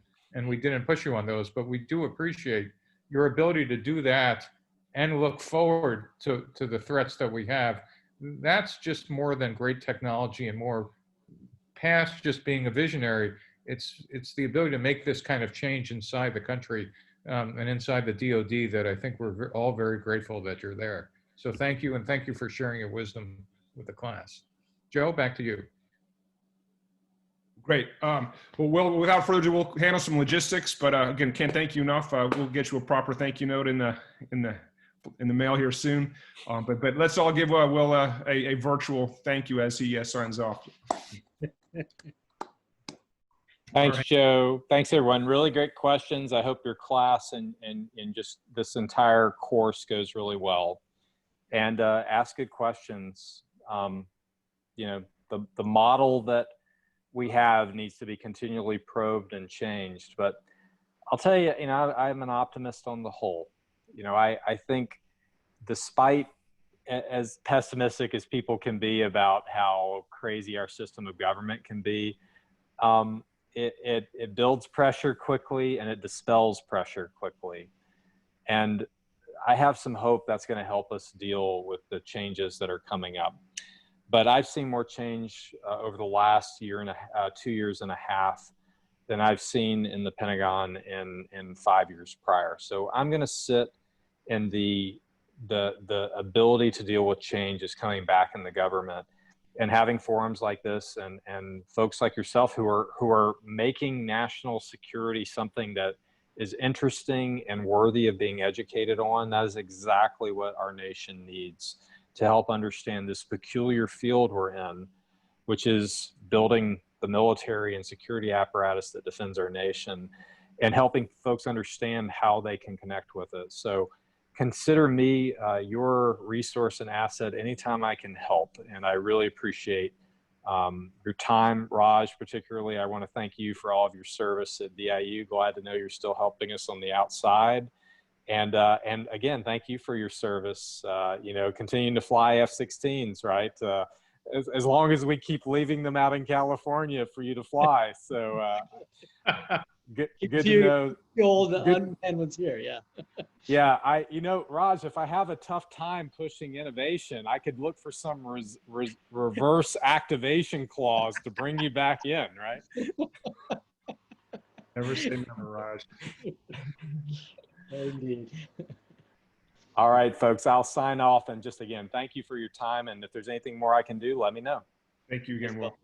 we didn't push you on those, but we do appreciate your ability to do that and look forward to the threats that we have. That's just more than great technology and more past just being a visionary. It's the ability to make this kind of change inside the country and inside the DoD that I think we're all very grateful that you're there. So thank you, and thank you for sharing your wisdom with the class. Joe, back to you. Great. Well, Will, without further ado, we'll handle some logistics, but again, can't thank you enough. We'll get you a proper thank you note in the mail here soon. But let's all give Will a virtual thank you as he signs off. Thanks, Joe. Thanks, everyone. Really great questions. I hope your class and just this entire course goes really well. And ask good questions. You know, the model that we have needs to be continually probed and changed. But I'll tell you, you know, I'm an optimist on the whole. You know, I think despite as pessimistic as people can be about how crazy our system of government can be, it builds pressure quickly and it dispels pressure quickly. And I have some hope that's going to help us deal with the changes that are coming up. But I've seen more change over the last 2 years and a half than I've seen in the Pentagon in 5 years prior. So I'm going to sit in the ability to deal with change is coming back in the government, and having forums like this and folks like yourself who are making national security something that is interesting and worthy of being educated on. That is exactly what our nation needs to help understand this peculiar field we're in, which is building the military and security apparatus that defends our nation, and helping folks understand how they can connect with it. So consider me your resource and asset anytime I can help. And I really appreciate your time. Raj, particularly, I want to thank you for all of your service at DIU. Glad to know you're still helping us on the outside. And again, thank you for your service, you know, continuing to fly F-16s, right? As long as we keep leaving them out in California for you to fly. So good to know. The old unmanned ones here, yeah. Yeah, you know, Raj, if I have a tough time pushing innovation, I could look for some reverse activation clause to bring you back in, right? Never say never, Raj. Indeed. All right, folks, I'll sign off. And just again, thank you for your time. And if there's anything more I can do, let me know. Thank you again, Will.